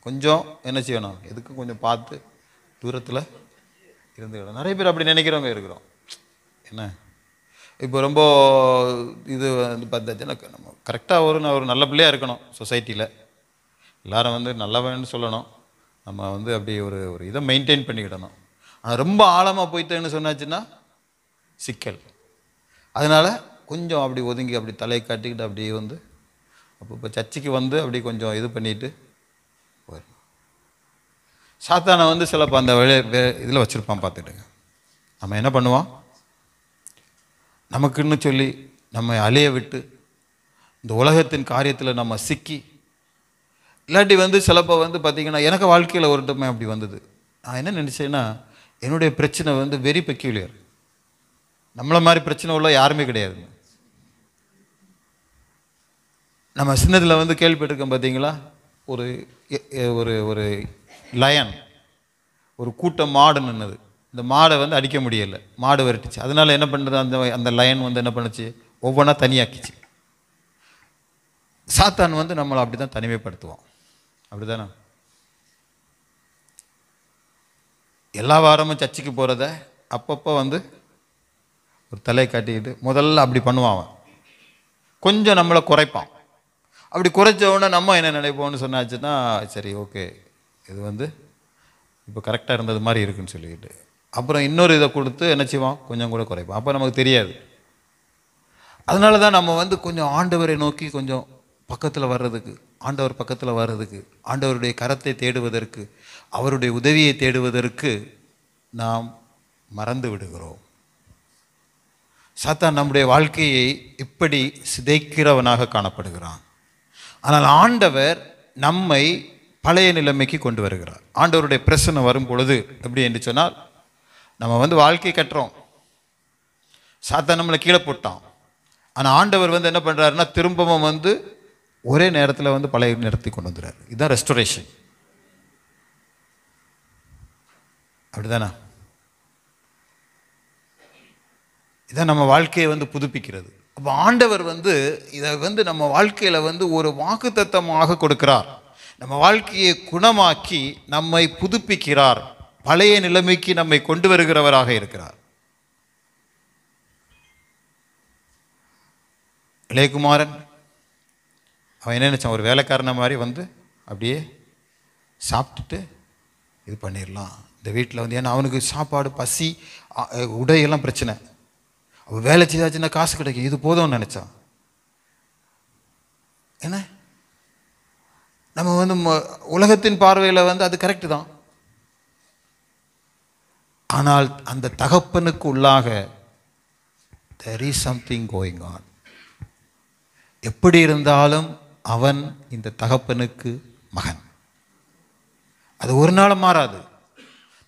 கொஞ்சம் என்ன செய்யணும், எதுக்கும் கொஞ்சம் பார்த்து தூரத்தில் இருந்துக்கிடும். நிறைய பேர் அப்படி நினைக்கிறவங்க இருக்கிறோம். என்ன இப்போ ரொம்ப இது வந்து பார்த்தாச்சுன்னா நம்ம கரெக்டாக ஒரு நல்ல பிள்ளையாக இருக்கணும். சொசைட்டியில் எல்லாரும் வந்து நல்லவன்னு சொல்லணும். நம்ம வந்து அப்படி ஒரு இதை மெயின்டைன் பண்ணிக்கிடணும். ஆனால் ரொம்ப ஆழமாக போயிட்டேன்னு சொன்னாச்சுன்னா சிக்கல். அதனால் கொஞ்சம் அப்படி ஒதுங்கி அப்படி தலையை காட்டிக்கிட்டு அப்படியே வந்து அப்போ சர்ச்சைக்கு வந்து அப்படி கொஞ்சம் இது பண்ணிட்டு போயிடும். சாத்தானை வந்து சிலப்போ அந்த இதில் வச்சுருப்பான் பார்த்துட்டுங்க. நம்ம என்ன பண்ணுவோம், நமக்குன்னு சொல்லி நம்மை அலைய விட்டு இந்த உலகத்தின் காரியத்தில் நம்ம சிக்கி, இல்லாட்டி வந்து சிலப்போ வந்து பார்த்திங்கன்னா, எனக்கு வாழ்க்கையில் ஒரு டைம் அப்படி வந்தது. நான் என்ன நினச்சேன்னா, என்னுடைய பிரச்சனை வந்து வெரி பெக்யூலியர். நம்மளை மாதிரி பிரச்சனை உள்ள யாருமே கிடையாது. நம்ம சின்னதில் வந்து கேள்விப்பட்டிருக்கோம் பார்த்தீங்களா, ஒரு ஒரு ஒரு லயன், ஒரு கூட்டம் மாடு நின்னது. இந்த மாடை வந்து அடிக்க முடியலை, மாடு விரட்டுச்சு. அதனால என்ன பண்ணுறது, அந்த அந்த லயன் வந்து என்ன பண்ணுச்சு, ஒவ்வொன்றா தனியாக்கிச்சு. சாத்தான் வந்து நம்மளை அப்படி தான் தனிமைப்படுத்துவோம். அப்படி தானே? எல்லா வாரமும் சர்ச்சுக்கு போகிறத அப்பப்போ வந்து ஒரு தலையை காட்டிக்கிட்டு முதல்ல அப்படி பண்ணுவான். அவன் கொஞ்சம் நம்மளை குறைப்பான். அப்படி குறைச்சவொடனே நம்ம என்ன நினைப்போம்னு சொன்னாச்சுன்னா, சரி ஓகே, இது வந்து இப்போ கரெக்டாக இருந்தது மாதிரி இருக்குன்னு சொல்லிக்கிட்டு அப்புறம் இன்னொரு இதை கொடுத்து என்ன செய்வான், கொஞ்சம் கூட குறைப்பான். அப்போ நமக்கு தெரியாது. அதனால தான் நம்ம வந்து கொஞ்சம் ஆண்டவரை நோக்கி கொஞ்சம் பக்கத்தில் வர்றதுக்கு, ஆண்டவர் பக்கத்தில் வர்றதுக்கு, ஆண்டவருடைய கரத்தை தேடுவதற்கு, அவருடைய உதவியை தேடுவதற்கு நாம் மறந்து விடுகிறோம். சாத்தான் நம்முடைய வாழ்க்கையை இப்படி சிதைக்கிறவனாக காணப்படுகிறான். ஆனால் ஆண்டவர் நம்மை பழைய நிலைமைக்கு கொண்டு வருகிறார். ஆண்டவருடைய பிரச்சனை வரும் பொழுது எப்படி என்று சொன்னால், நம்ம வந்து வாழ்க்கை கட்டுறோம், சாத்தான் நம்மளை கீழே போட்டான். ஆனால் ஆண்டவர் வந்து என்ன பண்ணுறாருன்னா, திரும்பவும் வந்து ஒரே நேரத்தில் வந்து பழைய நிறுத்தி கொண்டு வந்துடுறாரு. இதுதான் ரெஸ்டோரேஷன். அப்படிதானே? இதான் நம்ம வாழ்க்கையை வந்து புதுப்பிக்கிறது. அப்போ ஆண்டவர் வந்து இதை வந்து நம்ம வாழ்க்கையில் வந்து ஒரு வாக்குத்தத்தமாக கொடுக்கிறார். நம்ம வாழ்க்கையை குணமாக்கி நம்மை புதுப்பிக்கிறார், பழைய நிலைமைக்கு நம்மை கொண்டு வருகிறவராக இருக்கிறார். இளையகுமாரன் அவன் என்ன நினச்சான், ஒரு வேலைக்காரன மாதிரி வந்து அப்படியே சாப்பிட்டுட்டு இது பண்ணிடலாம் இந்த வீட்டில் வந்து. ஏன்னா அவனுக்கு சாப்பாடு, பசி, உடையெல்லாம் பிரச்சனை. அவன் வேலை செய்தாச்சுன்னா காசு கிடைக்கும், இது போதும்னு நினச்சான். என்ன நம்ம வந்து உலகத்தின் பார்வையில் வந்து அது கரெக்டு தான். ஆனால் அந்த தகப்பனுக்கு உள்ளாக there is something going on. எப்படி இருந்தாலும் அவன் இந்த தகப்பனுக்கு மகன். அது ஒரு நாள் மாறாது.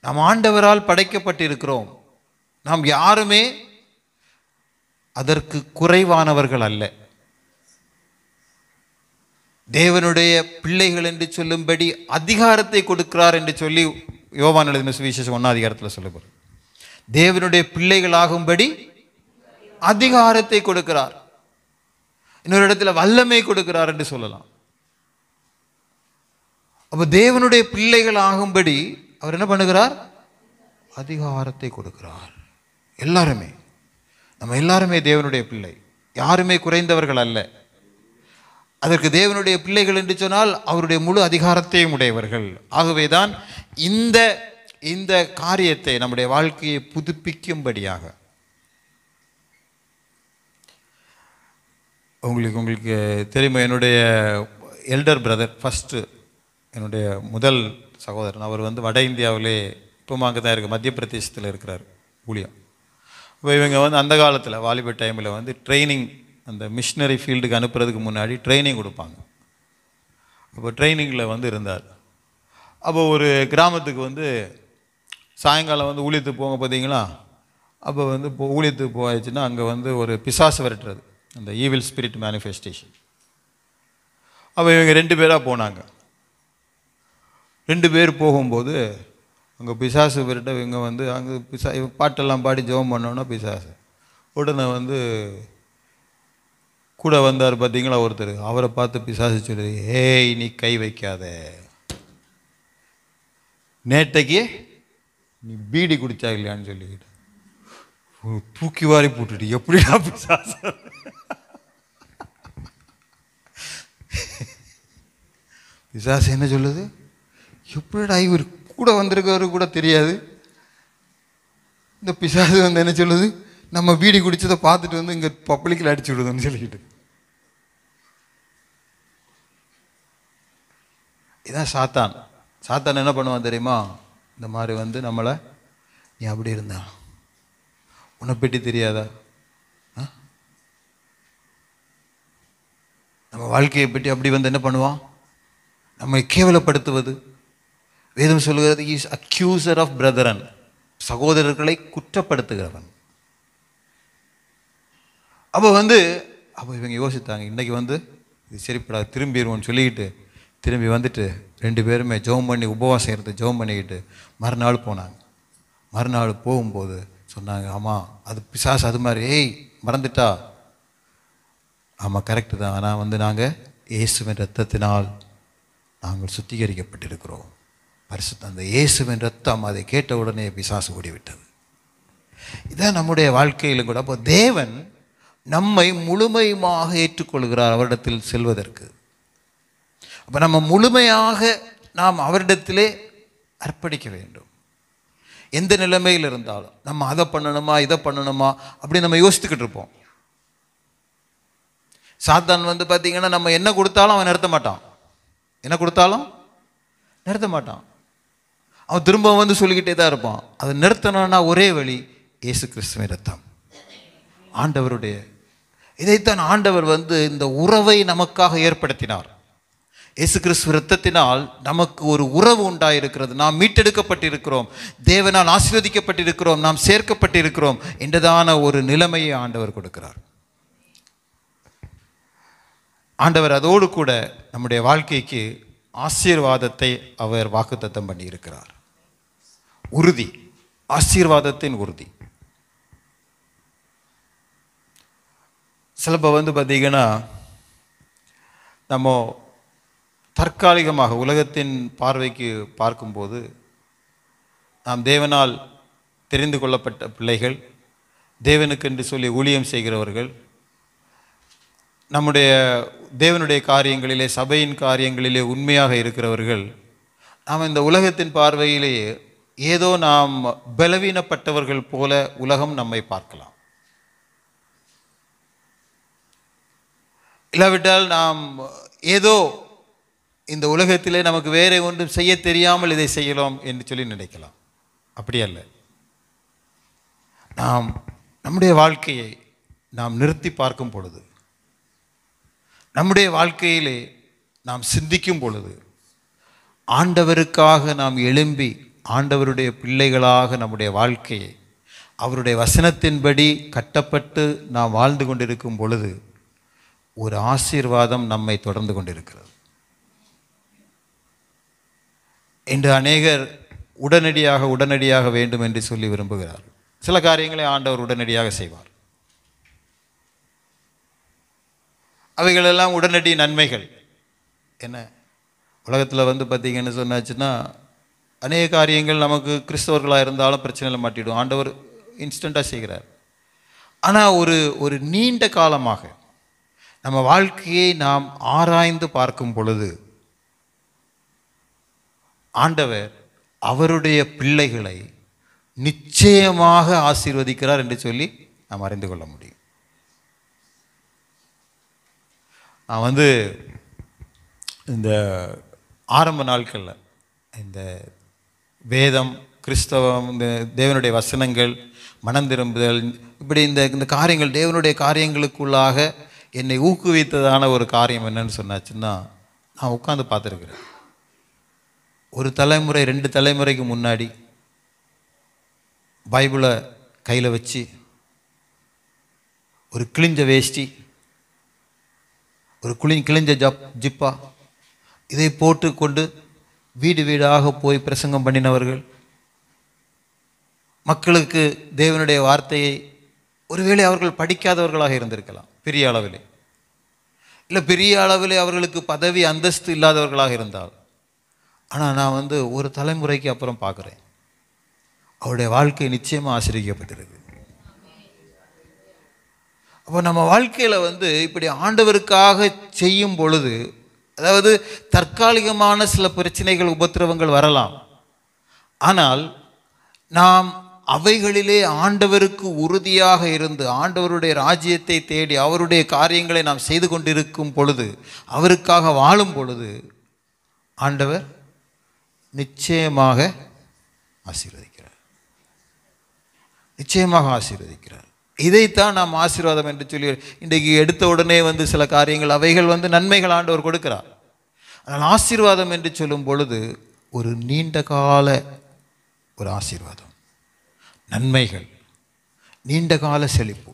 நாம் ஆண்டவரால் படைக்கப்பட்டிருக்கிறோம். நாம் யாருமே அதற்கு குறைவானவர்கள் அல்ல. தேவனுடைய பிள்ளைகள் என்று சொல்லும்படி அதிகாரத்தை கொடுக்கிறார் என்று சொல்லி யோவான் எழுதின சுவிசேஷம் 1ஆம் அதிகாரத்தில் சொல்லப்படுது. தேவனுடைய பிள்ளைகளாகும்படி அதிகாரத்தை கொடுக்கிறார். இன்னொரு இடத்துல வல்லமை கொடுக்கிறார் என்று சொல்லலாம். அப்போ தேவனுடைய பிள்ளைகள் ஆகும்படி அவர் என்ன பண்ணுகிறார், அதிகாரத்தை கொடுக்கிறார். எல்லாருமே, நம்ம எல்லாருமே தேவனுடைய பிள்ளை, யாருமே குறைந்தவர்கள் அல்ல. அதற்கு தேவனுடைய பிள்ளைகள் என்று சொன்னால் அவருடைய முழு அதிகாரத்தையும் உடையவர்கள். ஆகவேதான் இந்த இந்த காரியத்தை நம்முடைய வாழ்க்கையை புதுப்பிக்கும்படியாக உங்களுக்கு தெரியுமா, என்னுடைய எல்டர் பிரதர், ஃபஸ்ட்டு என்னுடைய முதல் சகோதரன், அவர் வந்து வட இந்தியாவிலே இப்போ அங்கே தான் இருக்குது, மத்திய பிரதேசத்தில் இருக்கிறார் ஊழியம். இப்போ இவங்க வந்து அந்த காலத்தில் வாலிப டைமில் வந்து ட்ரைனிங், அந்த மிஷினரி ஃபீல்டுக்கு அனுப்புறதுக்கு முன்னாடி ட்ரைனிங் கொடுப்பாங்க. அப்போ ட்ரைனிங்கில் வந்து இருந்தார். அப்போ ஒரு கிராமத்துக்கு வந்து சாயங்காலம் வந்து ஊழியத்துக்கு போங்க பார்த்தீங்களா. அப்போ வந்து ஊழியத்துக்கு போயாச்சுன்னா அங்கே வந்து ஒரு பிசாசு விரட்டுறது, அந்த ஈவில் ஸ்பிரிட் மேனிஃபெஸ்டேஷன். அப்போ இவங்க 2 பேராக போனாங்க. 2 பேர் போகும்போது அங்கே பிசாசு விரட்ட இவங்க வந்து அங்கே பாட்டெல்லாம் பாடி ஜெபம் பண்ணோன்னா பிசாசு உடனே வந்து கூட வந்தார் பார்த்தீங்களா ஒருத்தர். அவரை பார்த்து பிசாசு சொல்லி, ஏய் நீ கை வைக்காத, நேற்றைக்கு நீ பீடி குடிச்சா இல்லையான்னு சொல்லிக்கிட்டு தூக்கி வாரி போட்டுட்டு, எப்படிடா பிசாசு. பிசாசு என்ன சொல்லுது, எப்படிடா இவர் கூட வந்திருக்கவரு கூட தெரியாது. இந்த பிசாசு வந்து என்ன சொல்லுது, நம்ம பீடி குடிச்சதை பார்த்துட்டு வந்து இங்கே பப்ளிக்கில் அடிச்சு விடுதுன்னு சொல்லிக்கிட்டு. இதான் சாத்தான். சாத்தான் என்ன பண்ணுவான் தெரியுமா, இந்த மாதிரி வந்து நம்மளை, நீ அப்படி இருந்தா உன்னை பற்றி தெரியாதா, நம்ம வாழ்க்கையை பற்றி அப்படி வந்து என்ன பண்ணுவான்? நம்மை கேவலப்படுத்துவது. வேதம் சொல்லுகிறது, இஸ் அக்யூசர் ஆஃப் பிரதரன், சகோதரர்களை குற்றப்படுத்துகிறவன். அப்போ இவங்க யோசித்தாங்க, இன்றைக்கி இது சரிப்படாது, திரும்பிடுவோன்னு சொல்லிக்கிட்டு திரும்பி வந்துட்டு 2 பேருமே ஜெபம் பண்ணி உபவாசம் இருந்து ஜெபம் பண்ணிக்கிட்டு மறுநாள் போனாங்க. மறுநாள் போகும்போது சொன்னாங்க, ஆமாம் அது பிசாசு அது மாதிரி. ஏய் மறந்துட்டா? ஆமாம் கரெக்டு தான். ஆனால் நாங்கள் இயேசுவின் இரத்தத்தினால் நாங்கள் சுத்திகரிக்கப்பட்டிருக்கிறோம். பரிசுத்த அந்த இயேசுவின் இரத்தம், அதை கேட்ட உடனே பிசாசு ஓடிவிட்டது. இதான் நம்முடைய வாழ்க்கையிலும் கூட. அப்போ தேவன் நம்மை முழுமையாக ஏற்றுக்கொள்கிறார் அவரிடத்தில் செல்வதற்கு. அப்போ நம்ம முழுமையாக நாம் அவரிடத்திலே அர்ப்பணிக்க வேண்டும். எந்த நிலைமையில் இருந்தாலும் நம்ம அதை பண்ணணுமா இதை பண்ணணுமா அப்படி நம்ம யோசித்துக்கிட்டு இருப்போம். சாத்தான் பார்த்தீங்கன்னா நம்ம என்ன கொடுத்தாலும் அவன் நிறுத்த மாட்டான். என்ன கொடுத்தாலும் நிறுத்த மாட்டான். அவன் திரும்ப சொல்லிக்கிட்டே தான் இருப்பான். அதை நிறுத்தணும்னா ஒரே வழி இயேசு கிறிஸ்துவின் இரத்தம், ஆண்டவருடைய. இதைத்தான் ஆண்டவர் இந்த உறவை நமக்காக ஏற்படுத்தினார். இயேசு கிறிஸ்து இரத்தத்தினால் நமக்கு ஒரு உறவு உண்டாயிருக்கிறது. நாம் மீட்டெடுக்கப்பட்டிருக்கிறோம், தேவனால் ஆசீர்வதிக்கப்பட்டிருக்கிறோம், நாம் சேர்க்கப்பட்டிருக்கிறோம் என்றதான ஒரு நிலைமையை ஆண்டவர் கொடுக்கிறார். ஆண்டவர் அதோடு கூட நம்முடைய வாழ்க்கைக்கு ஆசீர்வாதத்தை அவர் வாக்குத்தத்தம் பண்ணியிருக்கிறார். உறுதி, ஆசீர்வாதத்தின் உறுதி. சிலப்போ பார்த்தீங்கன்னா நம்ம தற்காலிகமாக உலகத்தின் பார்வைக்கு பார்க்கும்போது நாம் தேவனால் தெரிந்து கொள்ளப்பட்ட பிள்ளைகள், தேவனுக்கென்று சொல்லி ஊழியம் செய்கிறவர்கள், நம்முடைய தேவனுடைய காரியங்களிலே சபையின் காரியங்களிலே உண்மையாக இருக்கிறவர்கள், நாம் இந்த உலகத்தின் பார்வையிலேயே ஏதோ நாம் பலவீனப்பட்டவர்கள் போல உலகம் நம்மை பார்க்கலாம். இல்லாவிட்டால் நாம் ஏதோ இந்த உலகத்திலே நமக்கு வேற ஒன்றும் செய்ய தெரியாமல் இதை செய்யலாம் என்று சொல்லி நினைக்கலாம். அப்படி அல்ல. நாம் நம்முடைய வாழ்க்கையை நாம் நிறுத்தி பார்க்கும் பொழுது, நம்முடைய வாழ்க்கையிலே நாம் சிந்திக்கும் பொழுது, ஆண்டவருக்காக நாம் எழும்பி ஆண்டவருடைய பிள்ளைகளாக நம்முடைய வாழ்க்கையை அவருடைய வசனத்தின்படி கட்டப்பட்டு நாம் வாழ்ந்து கொண்டிருக்கும் பொழுது ஒரு ஆசீர்வாதம் நம்மை தொடர்ந்து கொண்டிருக்கிறது. இன்று அநேகர் உடனடியாக வேண்டும் என்று சொல்லி விரும்புகிறார். சில காரியங்களை ஆண்டவர் உடனடியாக செய்வார். அவைகளெல்லாம் உடனடி நன்மைகள். என்ன உலகத்தில் பார்த்தீங்கன்னு சொன்னாச்சுன்னா அநேக காரியங்கள் நமக்கு கிறிஸ்தவர்களாக இருந்தாலும் பிரச்சனையில் மாட்டிடும். ஆண்டவர் இன்ஸ்டண்ட்டாக செய்கிறார். ஆனால் ஒரு நீண்ட காலமாக நம்ம வாழ்க்கையை நாம் ஆராய்ந்து பார்க்கும் பொழுது ஆண்டவர் அவருடைய பிள்ளைகளை நிச்சயமாக ஆசீர்வதிக்கிறார் என்று சொல்லி நாம் அறிந்து கொள்ள முடியும். நான் இந்த ஆரம்ப நாட்களில் இந்த வேதம், கிறிஸ்தவம், இந்த தேவனுடைய வசனங்கள், மனம் திரும்புதல், இப்படி இந்த காரியங்கள் தேவனுடைய காரியங்களுக்குள்ளாக என்னை ஊக்குவித்ததான ஒரு காரியம் என்னன்னு சொன்னாச்சுன்னா, நான் உட்காந்து பார்த்துருக்குறேன். ஒரு தலைமுறை 2 தலைமுறைக்கு முன்னாடி பைபிளை கையில் வச்சு ஒரு கிழிஞ்ச வேஷ்டி, ஒரு கிழிஞ்ச ஜிப்பா இதை போட்டு கொண்டு வீடு வீடாக போய் பிரசங்கம் பண்ணினவர்கள், மக்களுக்கு தேவனுடைய வார்த்தையை ஒருவேளை அவர்கள் படிக்காதவர்களாக இருந்திருக்கலாம், பெரிய அளவிலே இல்லை, பெரிய அளவிலே அவர்களுக்கு பதவி அந்தஸ்து இல்லாதவர்களாக இருந்தால். ஆனால் நான் ஒரு தலைமுறைக்கு அப்புறம் பார்க்குறேன், அவருடைய வாழ்க்கை நிச்சயமாக ஆசீர்வதிக்கப்பட்டிருக்கு. அப்போ நம்ம வாழ்க்கையில் இப்படி ஆண்டவருக்காக செய்யும் பொழுது, அதாவது தற்காலிகமான சில பிரச்சனைகள், உபத்திரவங்கள் வரலாம். ஆனால் நாம் அவைகளிலே ஆண்டவருக்கு உறுதியாக இருந்து ஆண்டவருடைய ராஜ்யத்தை தேடி அவருடைய காரியங்களை நாம் செய்து கொண்டிருக்கும் பொழுது, அவருக்காக வாழும் பொழுது ஆண்டவர் நிச்சயமாக ஆசீர்வதிக்கிறார். நிச்சயமாக ஆசீர்வதிக்கிறார். இதைத்தான் நாம் ஆசீர்வாதம் என்று சொல்லி இன்றைக்கு எடுத்த உடனே வந்து சில காரியங்கள் அவைகள் வந்து நன்மைகள் ஆண்டவர் கொடுக்கிறார். ஆனால் ஆசீர்வாதம் என்று சொல்லும் பொழுது ஒரு நீண்ட கால ஒரு ஆசீர்வாதம், நன்மைகள், நீண்ட கால செழிப்பு.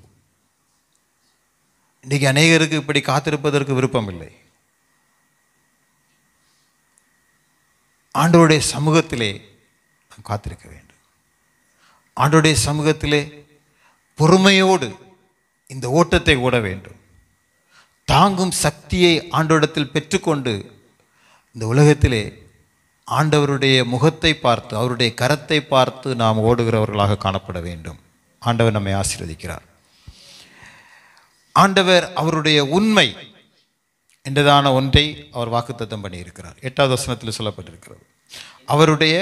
இன்றைக்கு அநேகருக்கு இப்படி காத்திருப்பதற்கு விருப்பம் இல்லை. ஆண்டவருடைய சமூகத்திலே நாம் காத்திருக்க வேண்டும். ஆண்டவருடைய சமூகத்திலே பொறுமையோடு இந்த ஓட்டத்தை ஓட வேண்டும். தாங்கும் சக்தியை ஆண்டவரிடத்தில் பெற்றுக்கொண்டு இந்த உலகத்திலே ஆண்டவருடைய முகத்தை பார்த்து, அவருடைய கரத்தை பார்த்து நாம் ஓடுகிறவர்களாக காணப்பட வேண்டும். ஆண்டவர் நம்மை ஆசீர்வதிக்கிறார். ஆண்டவர் அவருடைய உண்மை என்றதான ஒன்றை அவர் வாக்குத்தத்தம் பண்ணியிருக்கிறார். 8வது வசனத்தில் சொல்லப்பட்டிருக்கிறது. அவருடைய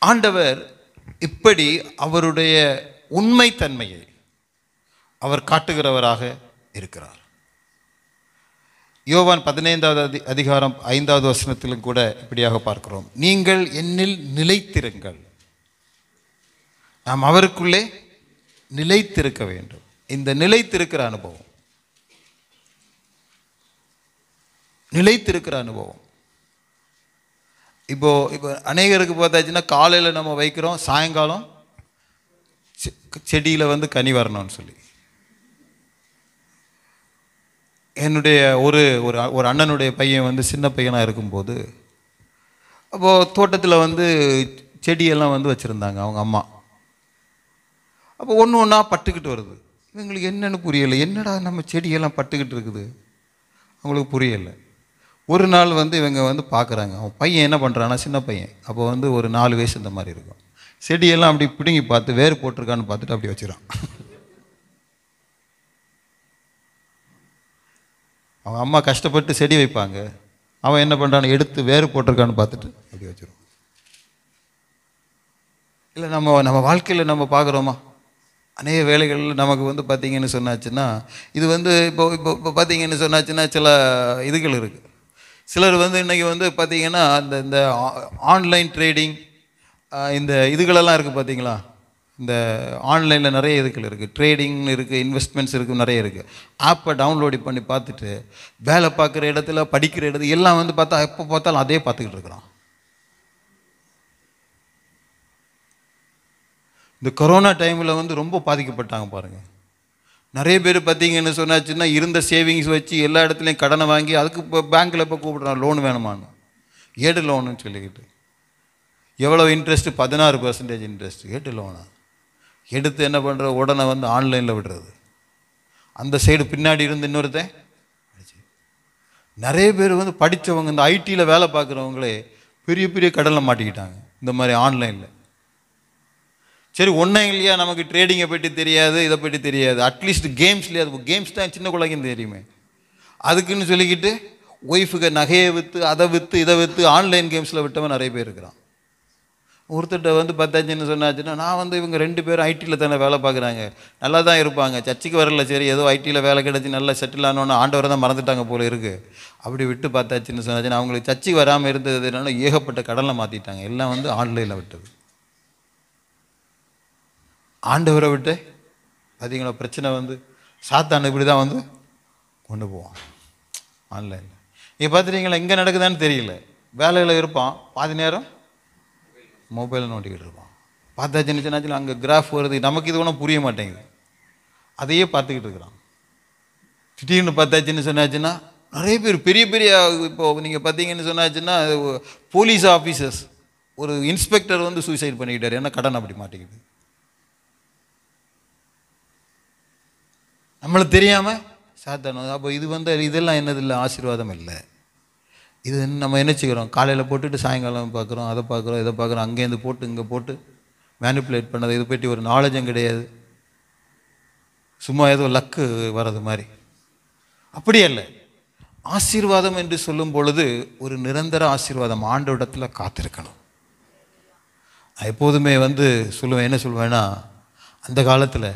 ஆண்டவர் இப்படி அவருடைய உண்மைத்தன்மையை அவர் காட்டுகிறவராக இருக்கிறார். யோவான் 15வது அதிகாரம் 5வது வசனத்திலும் கூட இப்படியாக பார்க்கிறோம். நீங்கள் என்னில் நிலைத்திருங்கள். நாம் அவருக்குள்ளே நிலைத்திருக்க வேண்டும். இந்த நிலைத்திருக்கிற அனுபவம், நிலைத்திருக்கிற அனுபவம். இப்போ அநேகருக்கு பார்த்தாச்சுன்னா காலையில் நம்ம வைக்கிறோம், சாயங்காலம் செடியில் வந்து கனி வரணும்னு சொல்லி. என்னுடைய ஒரு அண்ணனுடைய பையன் வந்து சின்ன பையனாக இருக்கும்போது, அப்போது தோட்டத்தில் வந்து செடியெல்லாம் வந்து வச்சுருந்தாங்க அவங்க அம்மா. அப்போ ஒன்று ஒன்றா பட்டுக்கிட்டு வருது. இவங்களுக்கு என்னென்னு புரியலை. என்னடா நம்ம செடியெல்லாம் பட்டுக்கிட்டு இருக்குது, அவங்களுக்கு புரியலை. ஒரு நாள் வந்து இவங்க வந்து பார்க்குறாங்க, அவன் பையன் என்ன பண்ணுறான்னா, சின்ன பையன், அப்போ வந்து ஒரு 4 வயசு இந்த மாதிரி இருக்கும். செடியெல்லாம் அப்படி பிடுங்கி பார்த்து வேறு போட்டிருக்கான்னு பார்த்துட்டு அப்படி வச்சுறான். அவன் அம்மா கஷ்டப்பட்டு செடி வைப்பாங்க, அவன் என்ன பண்ணுறான்னு எடுத்து வேறு போட்டிருக்கான்னு பார்த்துட்டு அப்படி வச்சுருவான். இல்லை நம்ம வாழ்க்கையில் நம்ம பார்க்குறோமா, அநேக வேலைகளில் நமக்கு வந்து பார்த்திங்கன்னு சொன்னாச்சுன்னா, இது வந்து இப்போ பார்த்திங்கன்னு சொன்னாச்சுன்னா சில இதுகள் இருக்குது. சிலர் வந்து இன்றைக்கி வந்து பார்த்திங்கன்னா இந்த ஆன்லைன் ட்ரேடிங், இந்த இதுகளெல்லாம் இருக்குது பார்த்திங்களா. இந்த ஆன்லைனில் நிறைய இதுகள் இருக்குது, ட்ரேடிங் இருக்குது, இன்வெஸ்ட்மெண்ட்ஸ் இருக்குது, நிறைய இருக்குது. ஆப்பை டவுன்லோடு பண்ணி பார்த்துட்டு வேலை பார்க்குற இடத்துல, படிக்கிற இடத்துல எல்லாம் வந்து பார்த்தா எப்போ பார்த்தாலும் அதே பார்த்துக்கிட்டு இருக்கிறான். இந்த கொரோனா டைமில் வந்து ரொம்ப பாதிக்கப்பட்டாங்க பாருங்கள். நிறைய பேர் பார்த்திங்கன்னு சொன்னாச்சுன்னா இருந்த சேவிங்ஸ் வச்சு எல்லா இடத்துலையும் கடனை வாங்கி, அதுக்கு இப்போ பேங்க்கில் இப்போ கூப்பிட்றான் லோன் வேணுமான்னு, ஏடு லோனுன்னு சொல்லிக்கிட்டு. எவ்வளோ இன்ட்ரெஸ்ட்டு? 16% இன்ட்ரெஸ்ட். ஏடு லோனா எடுத்து என்ன பண்ணுற, உடனே வந்து ஆன்லைனில் விடுறது. அந்த சைடு பின்னாடி இருந்து இன்னொருத்தன். நிறைய பேர் வந்து படித்தவங்க, இந்த ஐடியில் வேலை பார்க்குறவங்களே பெரிய பெரிய கடலில் மாட்டிக்கிட்டாங்க இந்த மாதிரி ஆன்லைனில். சரி, ஒன்றும் இல்லையா, நமக்கு ட்ரேடிங்கை பற்றி தெரியாது, இதை பற்றி தெரியாது, அட்லீஸ்ட் கேம்ஸ்லேயே, அது கேம்ஸ் தான் சின்ன குழந்தைங்க தெரியுமே, அதுக்குன்னு சொல்லிக்கிட்டு ஒய்ஃபுக்கு நகையை விற்று, அதை விற்று, இதை விற்று ஆன்லைன் கேம்ஸில் விட்டவன் நிறைய பேர் இருக்கிறான். ஒருத்தர்கிட்ட வந்து பார்த்தாச்சுன்னு சொன்னாச்சுன்னா, நான் வந்து இவங்க 2 பேரும் ஐடியில் தானே வேலை பார்க்குறாங்க, நல்லா தான் இருப்பாங்க, சர்ச்சுக்கு வரல, சரி ஏதோ ஐடியில் வேலை கிடச்சி நல்லா செட்டில் ஆனோன்னு ஆண்டவரை தான் மறந்துட்டாங்க போல இருக்குது. அப்படி விட்டு பார்த்தாச்சுன்னு சொன்னாச்சுன்னா, அவங்களுக்கு சர்ச்சுக்கு வராமல் இருந்ததுனால ஏகப்பட்ட கடனில் மாற்றிட்டாங்க. எல்லாம் வந்து ஆன்லைனில் விட்டது. ஆண்டவரை விட்டு பார்த்தீங்களா பிரச்சனை வந்து சாத்தான் இப்படி தான் வந்து கொண்டு போவான் ஆன்லைனில். நீங்கள் பார்த்துட்டீங்களா, இங்கே நடக்குதான்னு தெரியல, வேலையில் இருப்பான், பாதி நேரம் மொபைலில் நோண்டிக்கிட்டு இருப்பான். பார்த்தாச்சுன்னு சொன்னாச்சுன்னா அங்கே கிராஃப் வருது, நமக்கு இது ஒன்றும் புரிய மாட்டேங்குது, அதையே பார்த்துக்கிட்டு இருக்கிறான். திடீர்னு பார்த்தாச்சுன்னு சொன்னாச்சுன்னா நிறைய பேர் பெரிய பெரிய, இப்போது நீங்கள் பார்த்தீங்கன்னு சொன்னாச்சுன்னா போலீஸ் ஆஃபீஸர்ஸ், ஒரு இன்ஸ்பெக்டர் வந்து சூசைட் பண்ணிக்கிட்டார், ஏன்னா கடன் அப்படி மாட்டிக்கிட்டு. நம்மளுக்கு தெரியாமல் சாத்தானது. அப்போ இது வந்து இதெல்லாம் என்னது இல்லை, ஆசீர்வாதம் இல்லை. இது நம்ம நினச்சிக்கிறோம், காலையில் போட்டுட்டு சாயங்காலம் பார்க்குறோம், அதை பார்க்குறோம், இதை பார்க்குறோம், அங்கேருந்து போட்டு இங்கே போட்டு மேனிப்புலேட் பண்ணது, இதை பற்றி ஒரு நாலேஜும் கிடையாது, சும்மா ஏதோ லக்கு வர்றது மாதிரி. அப்படி அல்ல. ஆசீர்வாதம் என்று சொல்லும் பொழுது ஒரு நிரந்தர ஆசீர்வாதம், ஆண்டவரிடத்தில் காத்திருக்கணும். நான் எப்போதுமே வந்து சொல்லுவேன், என்ன சொல்லுவேன்னா, அந்த காலத்தில்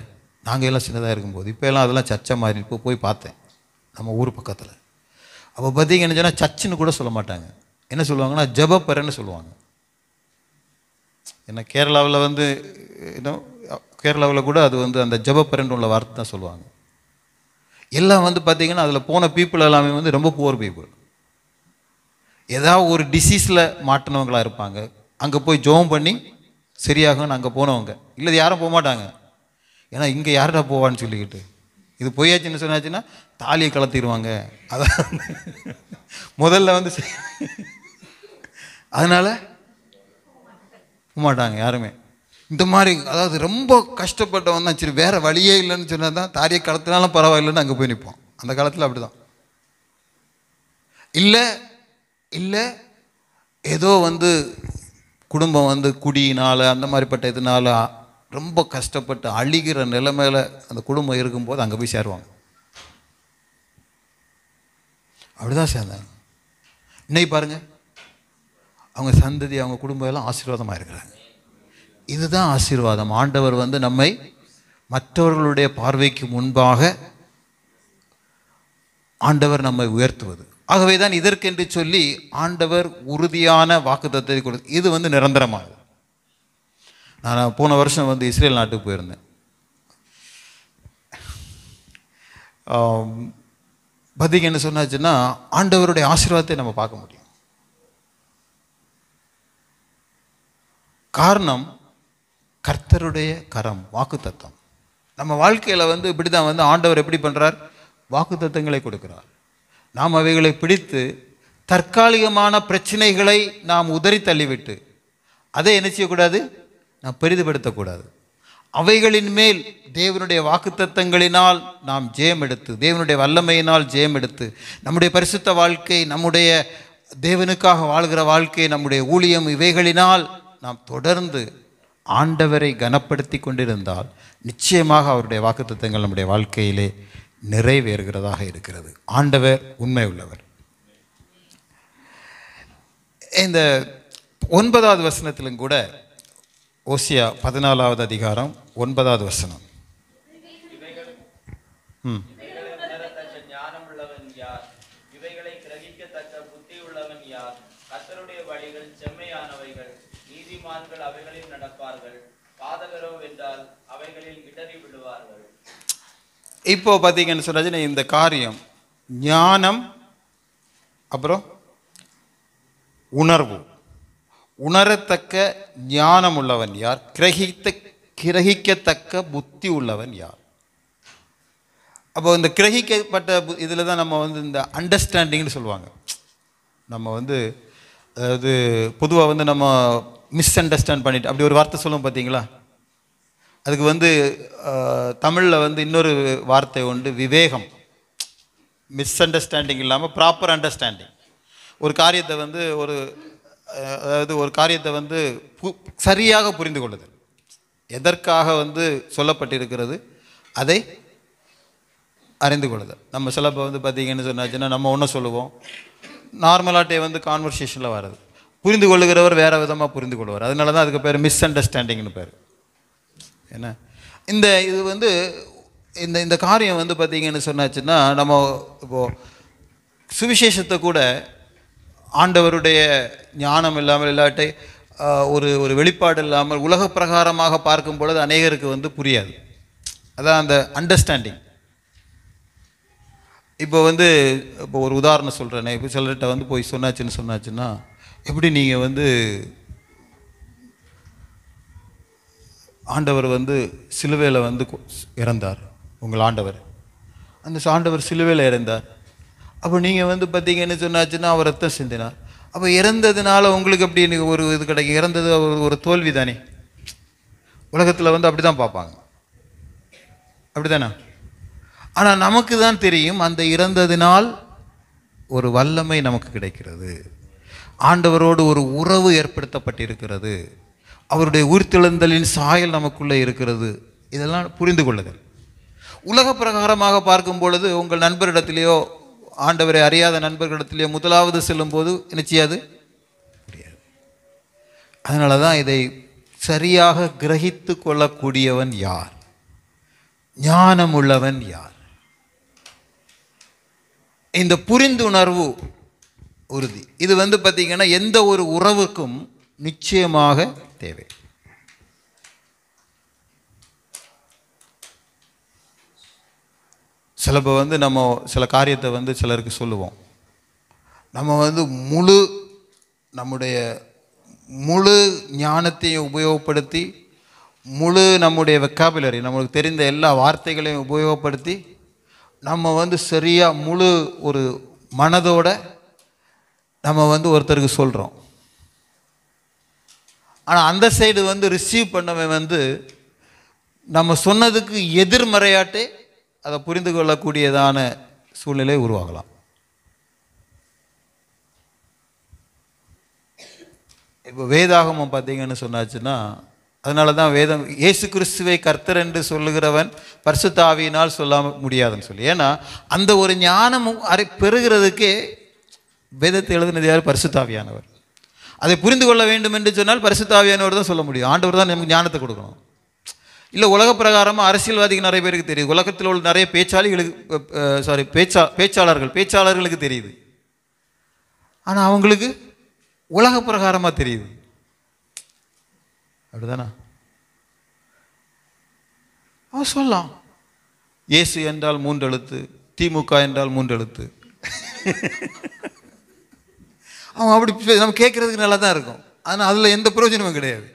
நாங்கள் எல்லாம் சின்னதாக இருக்கும்போது. இப்போ எல்லாம் அதெல்லாம் சர்ச்சை மாதிரி. இப்போ போய் பார்த்தேன் நம்ம ஊர் பக்கத்தில். அப்போ பார்த்தீங்கன்னு சொன்னால் சர்ச்சுன்னு கூட சொல்ல மாட்டாங்க. என்ன சொல்லுவாங்கன்னா ஜெபப்பறைன்னு சொல்லுவாங்க. ஏன்னா கேரளாவில் வந்து இன்னும் கேரளாவில் கூட அது வந்து அந்த ஜெபப்பறைன்னு உள்ள வார்த்தை தான் சொல்லுவாங்க. எல்லாம் வந்து பார்த்திங்கன்னா அதில் போன பீப்புள் எல்லாமே வந்து ரொம்ப புவர் பீப்புள். ஏதாவது ஒரு டிசீஸில் மாட்டினவங்களாக இருப்பாங்க. அங்கே போய் ஜெபம் பண்ணி சரியாகும்னு அங்கே போனவங்க. இல்லை யாரும் போக மாட்டாங்க. ஏன்னா இங்கே யார்டா போவான்னு சொல்லிக்கிட்டு இது பொய்யாச்சுன்னு சொன்னாச்சுன்னா தாலியை கலத்திடுவாங்க. அதான் முதல்ல வந்து அதனால் போக மாட்டாங்க யாருமே. இந்த மாதிரி அதாவது ரொம்ப கஷ்டப்பட்டவன் தான் சரி வேறு வழியே இல்லைன்னு சொன்னால் தான் தாலியை கலத்தினாலும் பரவாயில்லைன்னு அங்கே போய் நிற்போம். அந்த காலத்தில் அப்படி தான். இல்லை ஏதோ வந்து குடும்பம் வந்து குடியினால் அந்த மாதிரிப்பட்ட இதனால் ரொம்ப கஷ்டப்பட்டு அழிகிற நிலைமையில் அந்த குடும்பம் இருக்கும்போது அங்கே போய் சேருவாங்க. அப்படி தான் சேர்ந்தாங்க. இன்னைக்கு பாருங்கள் அவங்க சந்ததி அவங்க குடும்பம் எல்லாம் ஆசீர்வாதமாக இருக்கிறாங்க. இதுதான் ஆசீர்வாதம். ஆண்டவர் வந்து நம்மை மற்றவர்களுடைய பார்வைக்கு முன்பாக ஆண்டவர் நம்மை உயர்த்துவது. ஆகவே தான் இதற்கென்று சொல்லி ஆண்டவர் உறுதியான வாக்குத்தத்தத்தை கொடுத்து இது வந்து நிரந்தரமானது. நான் போன வருஷம் வந்து இஸ்ரேல் நாட்டுக்கு போயிருந்தேன். பதிக்கு என்ன சொன்னாச்சுன்னா ஆண்டவருடைய ஆசீர்வாதத்தை நம்ம பார்க்க முடியும். காரணம் கர்த்தருடைய கரம், வாக்குத்தத்தம். நம்ம வாழ்க்கையில் வந்து இப்படி தான் வந்து ஆண்டவர் எப்படி பண்ணுறார், வாக்குத்தத்தங்களை கொடுக்கிறார். நாம் அவைகளை பிடித்து தற்காலிகமான பிரச்சனைகளை நாம் உதறி தள்ளிவிட்டு அதை என்ன செய்யக்கூடாது, நாம் பெரிதுபடுத்தக்கூடாது. அவைகளின் மேல் தேவனுடைய வாக்குத்தத்தங்களினால் நாம் ஜெயம் எடுத்து, தேவனுடைய வல்லமையினால் ஜெயம் எடுத்து, நம்முடைய பரிசுத்த வாழ்க்கை, நம்முடைய தேவனுக்காக வாழ்கிற வாழ்க்கை, நம்முடைய ஊழியம், இவைகளினால் நாம் தொடர்ந்து ஆண்டவரை கனப்படுத்தி கொண்டிருந்தால் நிச்சயமாக அவருடைய வாக்குத்தத்தங்கள் நம்முடைய வாழ்க்கையிலே நிறைவேறுகிறதாக இருக்கிறது. ஆண்டவர் உண்மை உள்ளவர். இந்த 9வது வசனத்திலும் கூட ஓசியா 14வது அதிகாரம் 9வது வசனம். இப்போ பார்த்தீங்கன்னு சொன்னாச்சு இந்த காரியம் ஞானம், அப்புறம் உணர்வு. உணரத்தக்க ஞானம் உள்ளவன் யார், கிரகிக்கத்தக்க புத்தி உள்ளவன் யார். அப்போ இந்த கிரகிக்கப்பட்ட இதில் தான் நம்ம வந்து இந்த அண்டர்ஸ்டாண்டிங்னு சொல்லுவாங்க. நம்ம வந்து அதாவது பொதுவாக வந்து நம்ம மிஸ் அண்டர்ஸ்டாண்ட் பண்ணிட்டு அப்படி ஒரு வார்த்தை சொல்லுவோம் பார்த்தீங்களா. அதுக்கு வந்து தமிழில் வந்து இன்னொரு வார்த்தை உண்டு, விவேகம். மிஸ் அண்டர்ஸ்டாண்டிங் இல்லாமல் ப்ராப்பர் அண்டர்ஸ்டாண்டிங். ஒரு காரியத்தை வந்து ஒரு காரியத்தை வந்து சரியாக புரிந்து கொள்ளுதல். எதற்காக வந்து சொல்லப்பட்டிருக்கிறது அதை அறிந்து கொள்ளுதல். நம்ம சிலப்போ வந்து பார்த்திங்கன்னு சொன்னாச்சுன்னா நம்ம ஒன்று சொல்லுவோம், நார்மலாட்டே வந்து கான்வர்சேஷனில் வர்றது, புரிந்து கொள்ளுகிறவர் வேறு விதமாக புரிந்து கொள்வார். அதனால தான் அதுக்கு பேர் மிஸ் அண்டர்ஸ்டாண்டிங்னு பேர். என்ன இது வந்து இந்த காரியம் வந்து பார்த்திங்கன்னு சொன்னாச்சுன்னா நம்ம இப்போது சுவிசேஷத்தை கூட ஆண்டவருடைய ஞானம் இல்லாமல் இல்லாட்டை ஒரு வெளிப்பாடு இல்லாமல் உலக பிரகாரமாக பார்க்கும் பொழுது அநேகருக்கு வந்து புரியாது. அதான் அந்த அண்டர்ஸ்டாண்டிங். இப்போ வந்து இப்போ ஒரு உதாரணம் சொல்கிறேனே, இப்போ சிலர்கிட்ட வந்து போய் சொன்னாச்சுன்னா எப்படி நீங்கள் வந்து ஆண்டவர் வந்து சிலுவையில் வந்து இறந்தார், உங்கள் ஆண்டவர், அந்த ஆண்டவர் சிலுவையில் இறந்தார். அப்போ நீங்கள் வந்து பார்த்தீங்கன்னு சொன்னாச்சுன்னா அவர் ரத்தம் சிந்தினார். அப்போ இறந்ததுனால உங்களுக்கு அப்படி ஒரு இது கிடைக்கும், இறந்தது ஒரு தோல்வி தானே. உலகத்தில் வந்து அப்படி தான் பார்ப்பாங்க, அப்படி தானே. ஆனால் நமக்கு தான் தெரியும் அந்த இறந்ததினால் ஒரு வல்லமை நமக்கு கிடைக்கிறது, ஆண்டவரோடு ஒரு உறவு ஏற்படுத்தப்பட்டிருக்கிறது, அவருடைய உயிர்த்தெழுந்தலின் சாயல் நமக்குள்ளே இருக்கிறது. இதெல்லாம் புரிந்து கொள்ளுதல். உலக பிரகாரமாக பார்க்கும் பொழுது உங்கள் நண்பரிடத்திலேயோ ஆண்டவரை அறியாத நண்பர்களிடத்திலேயோ முதலாவது செல்லும்போது என்ன செய்யாது, முடியாது. அதனால தான் இதை சரியாக கிரகித்து கொள்ளக்கூடியவன் யார், ஞானம் உள்ளவன் யார்? இந்த புரிந்துணர்வு உறுதி இது பார்த்தீங்கன்னா எந்த ஒரு உறவுக்கும் நிச்சயமாக தேவை. சிலப்போ நம்ம சில காரியத்தை சிலருக்கு சொல்லுவோம். நம்ம நம்முடைய முழு ஞானத்தையும் உபயோகப்படுத்தி, முழு நம்முடைய வெக்காபுலரி, நம்மளுக்கு தெரிந்த எல்லா வார்த்தைகளையும் உபயோகப்படுத்தி நம்ம சரியாக முழு ஒரு மனதோட நம்ம ஒருத்தருக்கு சொல்கிறோம். ஆனால் அந்த சைடு ரிசீவ் பண்ணவன் நம்ம சொன்னதுக்கு எதிர்மறையாட்டே அதை புரிந்து கொள்ளக்கூடியதான சூழ்நிலை உருவாகலாம். இப்போ வேதாகமம் பார்த்தீங்கன்னு சொன்னாச்சுன்னா, அதனால தான் வேதம் இயேசு கிறிஸ்துவை கர்த்தர் என்று சொல்லுகிறவன் பரிசுத்த ஆவியினால் சொல்ல முடியாதுன்னு சொல்லி. ஏன்னா அந்த ஒரு ஞானம் பெறுகிறதுக்கே வேதத்தை எழுதினது யார்? பரிசுத்த ஆவியானவர். அதை புரிந்து கொள்ள வேண்டும் என்று சொன்னால் பரிசுத்த ஆவியானவர் தான் சொல்ல முடியும். ஆண்டவர் தான் நமக்கு ஞானத்தை கொடுக்கணும். இல்லை உலக பிரகாரமாக அரசியல்வாதிக்கு நிறைய பேருக்கு தெரியுது, உலகத்தில் உள்ள நிறைய பேச்சாளர்களுக்கு தெரியுது. ஆனால் அவங்களுக்கு உலக பிரகாரமாக தெரியுது. அப்படிதானா? அவன் சொல்லலாம், இயேசு என்றால் 3 எழுத்து, திமுக என்றால் 3 எழுத்து. அவன் அப்படி நம்ம கேட்கறதுக்கு நல்லா தான் இருக்கும். ஆனால் அதில் எந்த பிரயோஜனமும் கிடையாது.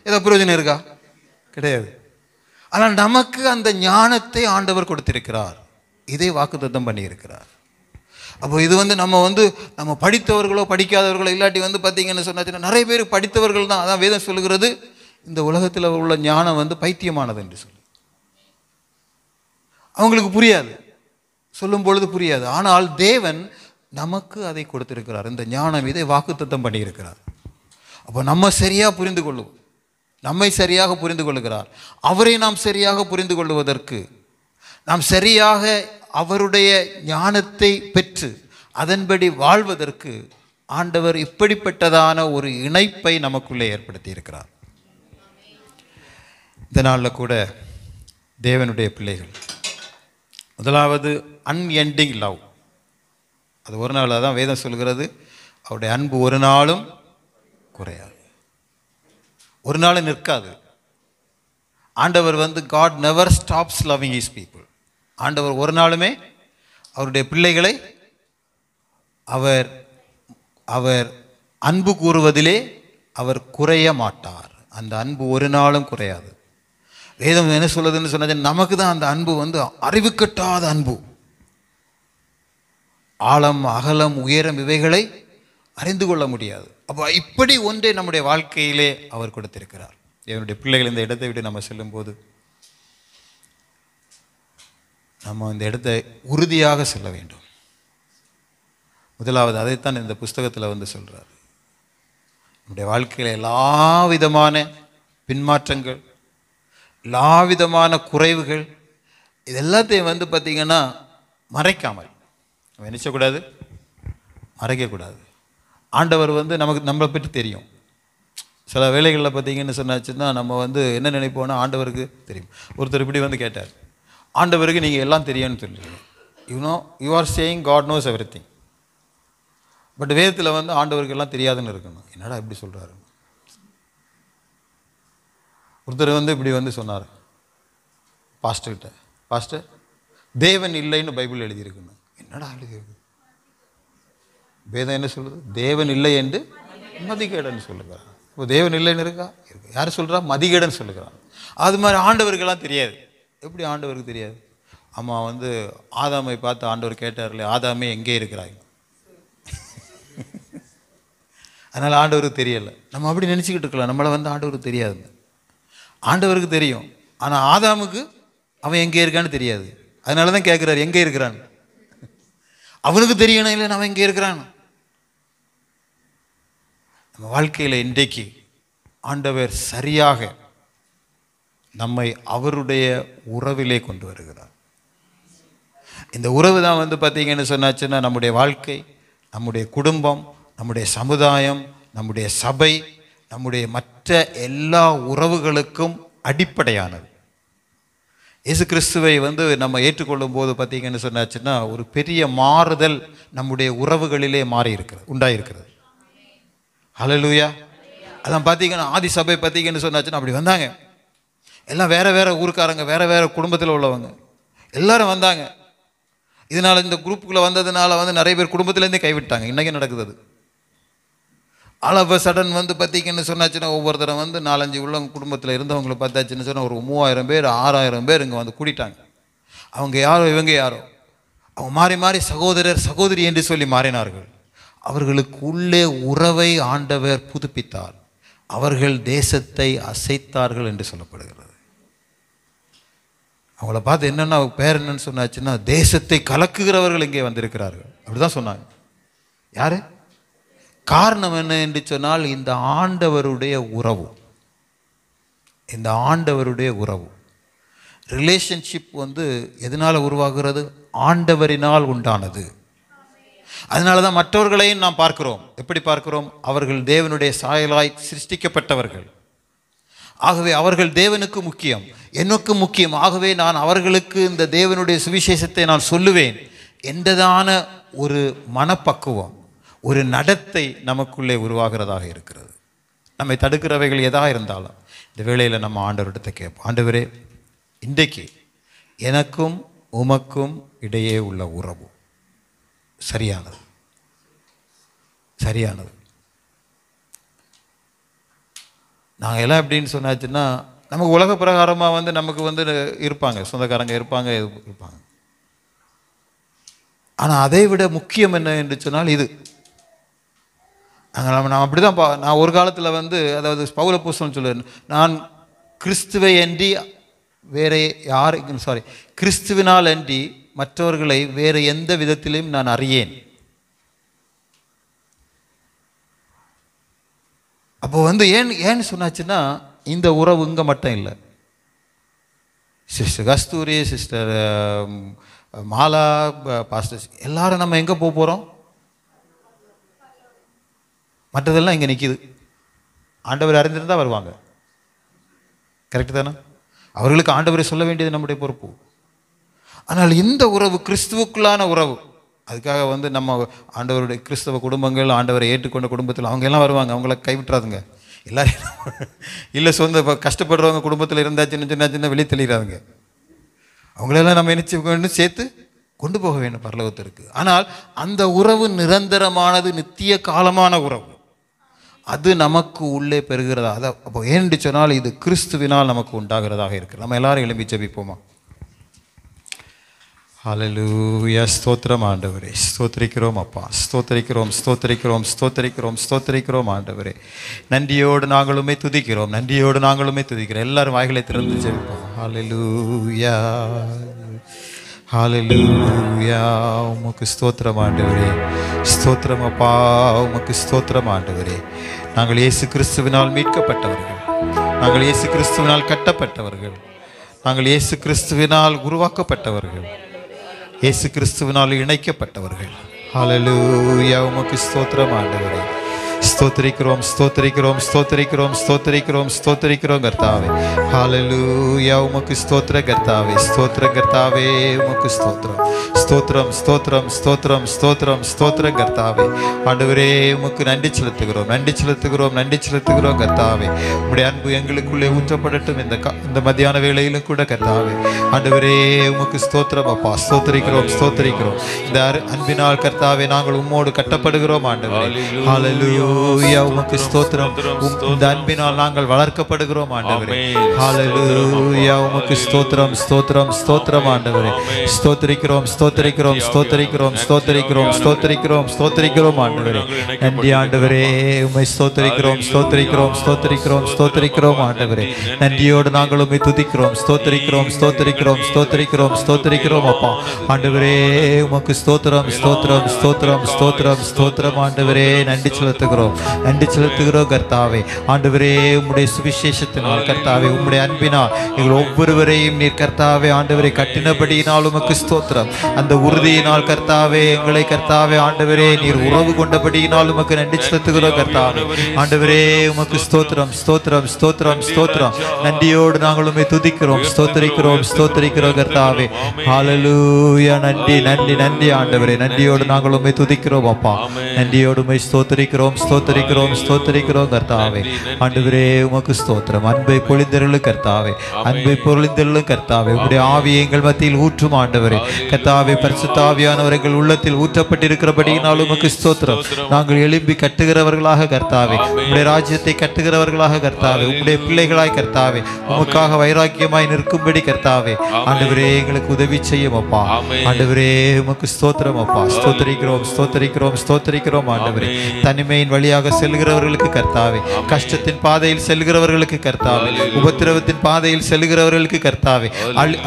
ஏதோ பிரயோஜனம் இருக்கா? கிடையாது. ஆனால் நமக்கு அந்த ஞானத்தை ஆண்டவர் கொடுத்திருக்கிறார். இதை வாக்குத்தத்தம் பண்ணியிருக்கிறார். அப்போ இது நம்ம படித்தவர்களோ படிக்காதவர்களோ இல்லாட்டி பார்த்தீங்கன்னு சொன்னாச்சுன்னா நிறைய பேர் படித்தவர்கள் தான். அதான் வேதம் சொல்லுகிறது, இந்த உலகத்தில் உள்ள ஞானம் பைத்தியமானது என்று சொல்லி. அவங்களுக்கு புரியாது, சொல்லும் பொழுது புரியாது. ஆனால் தேவன் நமக்கு அதை கொடுத்திருக்கிறார், இந்த ஞானம். இதை வாக்குத்தத்தம் பண்ணியிருக்கிறார். அப்போ நம்ம சரியாக புரிந்து கொள்ளுவோம், நம்மை சரியாக புரிந்து கொள்ளுகிறார். அவரை நாம் சரியாக புரிந்து கொள்வதற்கு, நாம் சரியாக அவருடைய ஞானத்தை பெற்று அதன்படி வாழ்வதற்கு ஆண்டவர் இப்படிப்பட்டதான ஒரு இணைப்பை நமக்குள்ளே ஏற்படுத்தி இருக்கிறார். இந்த நாளில் கூட தேவனுடைய பிள்ளைகள், முதலாவது அன்எண்டிங் லவ். அது ஒரு நாள் தான் வேதம் சொல்கிறது, அவருடைய அன்பு ஒரு நாளும் குறையாது, ஒரு நாளும் நிற்காது. ஆண்டவர் God never stops loving his people. ஆண்டவர் ஒரு நாளுமே அவருடைய பிள்ளைகளை அவர் அவர் அன்பு கூறுவதிலே அவர் குறைய மாட்டார். அந்த அன்பு ஒரு நாளும் குறையாது. வேதம் என்ன சொல்லுதுன்னு சொன்னது, நமக்கு தான் அந்த அன்பு அறிவு கட்டாத அன்பு. ஆழம் அகலம் உயரம் இவைகளை அறிந்து கொள்ள முடியாது. அப்போ இப்படி ஒன்றை நம்முடைய வாழ்க்கையிலே அவர் கொடுத்திருக்கிறார். என்னுடைய பிள்ளைகள் இந்த இடத்தை விட்டு நம்ம செல்லும்போது நம்ம இந்த இடத்தை உறுதியாக செல்ல வேண்டும். முதலாவது அதைத்தான் இந்த புஸ்தகத்தில் சொல்கிறார். நம்முடைய வாழ்க்கையில் எல்லா விதமான பின்மாற்றங்கள், எல்லா விதமான குறைவுகள், இது எல்லாத்தையும் பார்த்திங்கன்னா மறைக்காமல் நம்ம நினைச்சக்கூடாது, மறைக்கக்கூடாது. ஆண்டவர் நமக்கு நம்மளை பற்றி தெரியும். சில வேலைகளில் பார்த்திங்கன்னு சொன்னாச்சுன்னா நம்ம என்ன நினைப்போம்னா, ஆண்டவருக்கு தெரியும். ஒருத்தர் இப்படி கேட்டார், ஆண்டவருக்கு நீங்கள் எல்லாம் தெரியும்னு சொல்லுவீங்க. You are saying God knows everything. But வேதத்தில் ஆண்டவருக்கு எல்லாம் தெரியாதுன்னு இருக்கணும். என்னடா இப்படி சொல்கிறாரு? ஒருத்தர் இப்படி சொன்னார் பாஸ்டர்கிட்ட, பாஸ்டர் தேவன் இல்லைன்னு பைபிள் எழுதியிருக்கணும். என்னடா எழுதியிருக்கு? வேதம் என்ன சொல்லுது? தேவன் இல்லை என்று மதிகேடன் சொல்லுகிறான். இப்போ தேவன் இல்லைன்னு இருக்கா? இருக்கு. யார் சொல்கிறா? மதிகேடன் சொல்லுகிறான். அது மாதிரி ஆண்டவருக்கெல்லாம் தெரியாது. எப்படி ஆண்டவருக்கு தெரியாது? அம்மா ஆதாமை பார்த்து ஆண்டவர் கேட்டார்ல, ஆதாமே எங்கே இருக்கிறாங்க? அதனால் ஆண்டவருக்கு தெரியலை. நம்ம அப்படி நினச்சிக்கிட்டு இருக்கலாம், நம்மளை ஆண்டவருக்கு தெரியாது. ஆண்டவருக்கு தெரியும், ஆனால் ஆதாமுக்கு அவன் எங்கே இருக்கான்னு தெரியாது. அதனால தான் கேட்குறாரு, எங்கே இருக்கிறான்? அவனுக்கு தெரியணும் இல்லை அவன் எங்கே இருக்கிறான். நம்ம வாழ்க்கையில் இன்றைக்கு ஆண்டவர் சரியாக நம்மை அவருடைய உறவிலே கொண்டு வருகிறார். இந்த உறவு தான் பார்த்தீங்கன்னு சொன்னாச்சுன்னா நம்முடைய வாழ்க்கை, நம்முடைய குடும்பம், நம்முடைய சமுதாயம், நம்முடைய சபை, நம்முடைய மற்ற எல்லா உறவுகளுக்கும் அடிப்படையானது. இயேசு கிறிஸ்துவை வந்து நம்ம ஏற்றுக்கொள்ளும் போது பார்த்தீங்கன்னு சொன்னாச்சுன்னா ஒரு பெரிய மாறுதல் நம்முடைய உறவுகளிலே உண்டாயிருக்கிறது. ஹல்லேலூயா. அதான் பார்த்தீங்கன்னா ஆதி சபை பார்த்தீங்கன்னு சொன்னாச்சுன்னா அப்படி வந்தாங்க. எல்லாம் வேற வேற ஊருக்காரங்க, வேற வேற குடும்பத்தில் உள்ளவங்க எல்லாரும் வந்தாங்க. இதனால் இந்த குரூப்புக்குள்ளே வந்ததுனால வந்து நிறைய பேர் குடும்பத்துலேருந்தே கைவிட்டாங்க. இன்றைக்கி நடக்குது அது. ஆல் ஆஃப் அ சடன் வந்து பார்த்தீங்கன்னு சொன்னாச்சுன்னா ஒவ்வொருத்தரும் வந்து 4-5 உள்ள குடும்பத்தில் இருந்தவங்களை பார்த்தாச்சுன்னு சொன்னால் ஒரு 3000 பேர் 6000 பேர் இங்கே வந்து கூட்டிட்டாங்க. அவங்க யாரோ இவங்க யாரோ, அவங்க மாறி மாறி சகோதரர் சகோதரி என்று சொல்லி மாறினார்கள். அவர்களுக்கு உள்ளே உறவை ஆண்டவர் புதுப்பித்தார். அவர்கள் தேசத்தை அசைத்தார்கள் என்று சொல்லப்படுகிறது. அவங்கள பார்த்து என்னென்னா பேர் என்னன்னு சொன்னாச்சுன்னா தேசத்தை கலக்குகிறவர்கள் இங்கே வந்திருக்கிறார்கள் அப்படிதான் சொன்னாங்க. யாரு? காரணம் என்ன என்று சொன்னால் இந்த ஆண்டவருடைய உறவு. இந்த ஆண்டவருடைய உறவு ரிலேஷன்ஷிப் வந்து எதனால் உருவாகிறது? ஆண்டவரினால் உண்டானது. அதனால தான் மற்றவர்களையும் நாம் பார்க்கிறோம். எப்படி பார்க்கிறோம்? அவர்கள் தேவனுடைய சாயலாய் சிருஷ்டிக்கப்பட்டவர்கள். ஆகவே அவர்கள் தேவனுக்கு முக்கியம், எனக்கு முக்கியம். ஆகவே நான் அவர்களுக்கு இந்த தேவனுடைய சுவிசேஷத்தை நான் சொல்லுவேன் என்றதான ஒரு மனப்பக்குவம், ஒரு நடத்தை நமக்குள்ளே உருவாகிறதாக இருக்கிறது. நம்மை தடுக்கிறவைகள் எதாக இருந்தாலும் இந்த வேளையில் நம்ம ஆண்டவரிடத்தை கேட்போம். ஆண்டவரே, இன்றைக்கு எனக்கும் உமக்கும் இடையே உள்ள உறவு சரியானது. நாங்கள் எல்லாம் எப்படின்னு சொன்னாச்சுன்னா நமக்கு உலக பிரகாரமாக வந்து நமக்கு வந்து இருப்பாங்க, சொந்தக்காரங்க இருப்பாங்க. ஆனால் அதை விட முக்கியம் என்ன என்று சொன்னால் இது நான் அப்படி தான் நான் ஒரு காலத்தில் வந்து அதாவது பவுல் அப்போஸ்தலன் சொல்லுவேன், நான் கிறிஸ்துவை அன்றி வேறு கிறிஸ்துவினால் அன்றி மற்றவர்களை வேறு எந்த விதத்திலும் நான் அறியேன். அப்போ வந்து ஏன்னு சொன்னாச்சுன்னா இந்த உறவு இங்கே மட்டும் இல்லை. சிஸ்டர் கஸ்தூரி, சிஸ்டர் மாலா, பாஸ்டர்ஸ் எல்லாரும் நம்ம எங்கே போகிறோம்? மற்றதெல்லாம் இங்கே நிற்கிது. ஆண்டவர் அறிந்திருந்தால் வருவாங்க. கரெக்டு தானே? அவர்களுக்கு ஆண்டவரை சொல்ல வேண்டியது நம்முடைய பொறுப்பு. ஆனால் இந்த உறவு கிறிஸ்துவுக்குள்ளான உறவு. அதுக்காக வந்து நம்ம ஆண்டவருடைய கிறிஸ்தவ குடும்பங்கள், ஆண்டவரை ஏற்றுக்கொண்ட குடும்பத்தில் அவங்க எல்லாம் வருவாங்க. அவங்கள கைவிட்டுறாதுங்க. எல்லாரும் இல்லை, சொந்த கஷ்டப்படுறவங்க குடும்பத்தில் இருந்தாச்சுன்னு வெளியே தெளிகிறாதுங்க. அவங்களெல்லாம் நம்ம என்ன சேர்த்து கொண்டு போக வேண்டும் பரலோகத்திற்கு. ஆனால் அந்த உறவு நிரந்தரமானது, நித்திய காலமான உறவு. அது நமக்கு உள்ளே பெறுகிறதா? அதை அப்போ ஏன்னு சொன்னால் இது கிறிஸ்துவினால் நமக்கு உண்டாகிறதாக இருக்குது. நம்ம எல்லாரும் எழும்பி ஜெபிப்போமா? ஹல்லேலூயா. ஸ்தோத்திரம் ஆண்டவரே, ஸ்தோத்திரிக்கிறோம் அப்பா, ஸ்தோத்திரிக்கிறோம் ஆண்டவரே. நன்றியோடு நாங்களுமே துதிக்கிறோம், எல்லாரும் வாய்களை திறந்து ஜெபிப்போம். ஹல்லேலூயா, ஹல்லேலூயா. உமக்கு ஸ்தோத்திரம் ஆண்டவரே, ஸ்தோத்திரம் அப்பா, உமக்கு ஸ்தோத்திரம் ஆண்டவரே. நாங்கள் இயேசு கிறிஸ்துவினால் மீட்கப்பட்டவர்கள், நாங்கள் இயேசு கிறிஸ்துவினால் கட்டப்பட்டவர்கள், நாங்கள் இயேசு கிறிஸ்துவினால் உருவாக்கப்பட்டவர்கள், இயேசு கிறிஸ்துவினால் இணைக்கப்பட்டவர்கள். ஹல்லேலூயா. உமக்கு ஸ்தோத்திரம் ஆண்டவரே. ஸ்தோத்திரிக்கிறோம் கர்த்தாவே. ஹல்லேலூயா. உமக்கு ஸ்தோத்திர கர்த்தாவே, உமக்கு ஸ்தோத்திரம் கர்த்தாவே. ஆண்டவரே, உமக்கு நன்றி செலுத்துகிறோம் கர்த்தாவே. உம்முடைய அன்பு எங்களுக்குள்ளே ஊற்றப்படட்டும் இந்த மத்தியான வேளையிலும் கூட கர்த்தாவே. ஆண்டவரே, உமக்கு ஸ்தோத்திரம் அப்பா, ஸ்தோத்திரிக்கிறோம். இந்த அன்பினால் கர்த்தாவே நாங்கள் உம்மோடு கட்டப்படுகிறோம் ஆண்டவரே. ஹல்லேலூயா. உமக்கு ஸ்தோத்திரம். இந்த அன்பினால் நாங்கள் வளர்க்கப்படுகிறோம் ஆண்டவரே. ஹல்லேலூயா. உமக்கு ஸ்தோத்திரம் ஆண்டவரே. ஸ்தோத்திரிக்கிறோம் ஆண்டவரே. நன்றி ஆண்டவரே, உம்மை ஸ்தோத்திரிக்கிறோம் ஆண்டவரே. நன்றியோடு நாங்கள் உம்மை துதிக்கிறோம், ஸ்தோத்திரிக்கிறோம் அப்பா. ஆண்டவரே, உமக்கு ஸ்தோத்திரம் ஆண்டவரே. நன்றி செலுத்துகிறோம் கர்த்தாவே. ஆண்டவரே, உம்முடைய சுவிசேஷத்தினால் கர்த்தாவே, உம்முடைய அன்பினால் எங்கள் ஒவ்வொருவரையும் நீர் கர்த்தாவே ஆண்டவரை கட்டினபடியினால் உமக்கு ஸ்தோத்திரம். அந்த அந்த உறுதியினால் கர்த்தாவே எங்களை கர்த்தாவே ஆண்டவரே நீர் உறவு கொண்டபடியினால் உமக்கு நன்றி செலுத்துகிறோம் கர்த்தாவே. ஆண்டவரே உமக்கு ஸ்தோத்திரம் ஸ்தோத்திரம் ஸ்தோத்திரம் ஸ்தோத்திரம். நன்றியோடு நாங்கள் உம்மை துதிக்கிறோம், ஸ்தோத்திரிக்கிறோம் ஸ்தோத்திரிக்கிறோம் கர்த்தாவே. ஹல்லேலூயா. நன்றி நன்றி நன்றி ஆண்டவரே. நன்றியோடு நாங்கள் உம்மை துதிக்கிறோம் அப்பா. நன்றியோடு உம்மை ஸ்தோத்திரிக்கிறோம் ஸ்தோத்திரிக்கிறோம் ஸ்தோத்திரிக்கிறோம் கர்த்தாவே. ஆண்டவரே உமக்கு ஸ்தோத்திரம். அன்பை பொழிந்தருளும் கர்த்தாவே, அன்பை பொழிந்தருளும் கர்த்தாவே. உம்முடைய ஆவியை எங்கள் மத்தியில் ஊற்றும் ஆண்டவரே கர்த்தாவே. பரிசுத்த ஆவியானவர்கள் உள்ளத்தில் ஊற்றப்பட்டிருக்கிறபடியினால் உமக்கு ஸ்தோத்திரம். நாங்கள் எழும்பி கட்டுகிறவர்களாக கர்த்தாவே, உம்முடைய ராஜ்யத்தை கட்டுகிறவர்களாக கர்த்தாவே, உம்முடைய பிள்ளைகளாய் கர்த்தாவே, உமக்காக வைராக்கியமாய் நிற்கும்படி கர்த்தாவே ஆண்டவரே எங்களுக்கு உதவி செய்யும் அப்பா. ஆண்டவரே உமக்கு ஸ்தோத்திரம் அப்பா. ஸ்தோத்திரிக்கிறோம் ஸ்தோத்திரிக்கிறோம் ஸ்தோத்திரிக்கிறோம் ஆண்டவரே. தனிமையின் வழியாக செல்கிறவர்களுக்கு கர்த்தாவே, கஷ்டத்தின் பாதையில் செல்கிறவர்களுக்கு கர்த்தாவே, உபத்திரவத்தின் பாதையில் செல்கிறவர்களுக்கு கர்த்தாவே,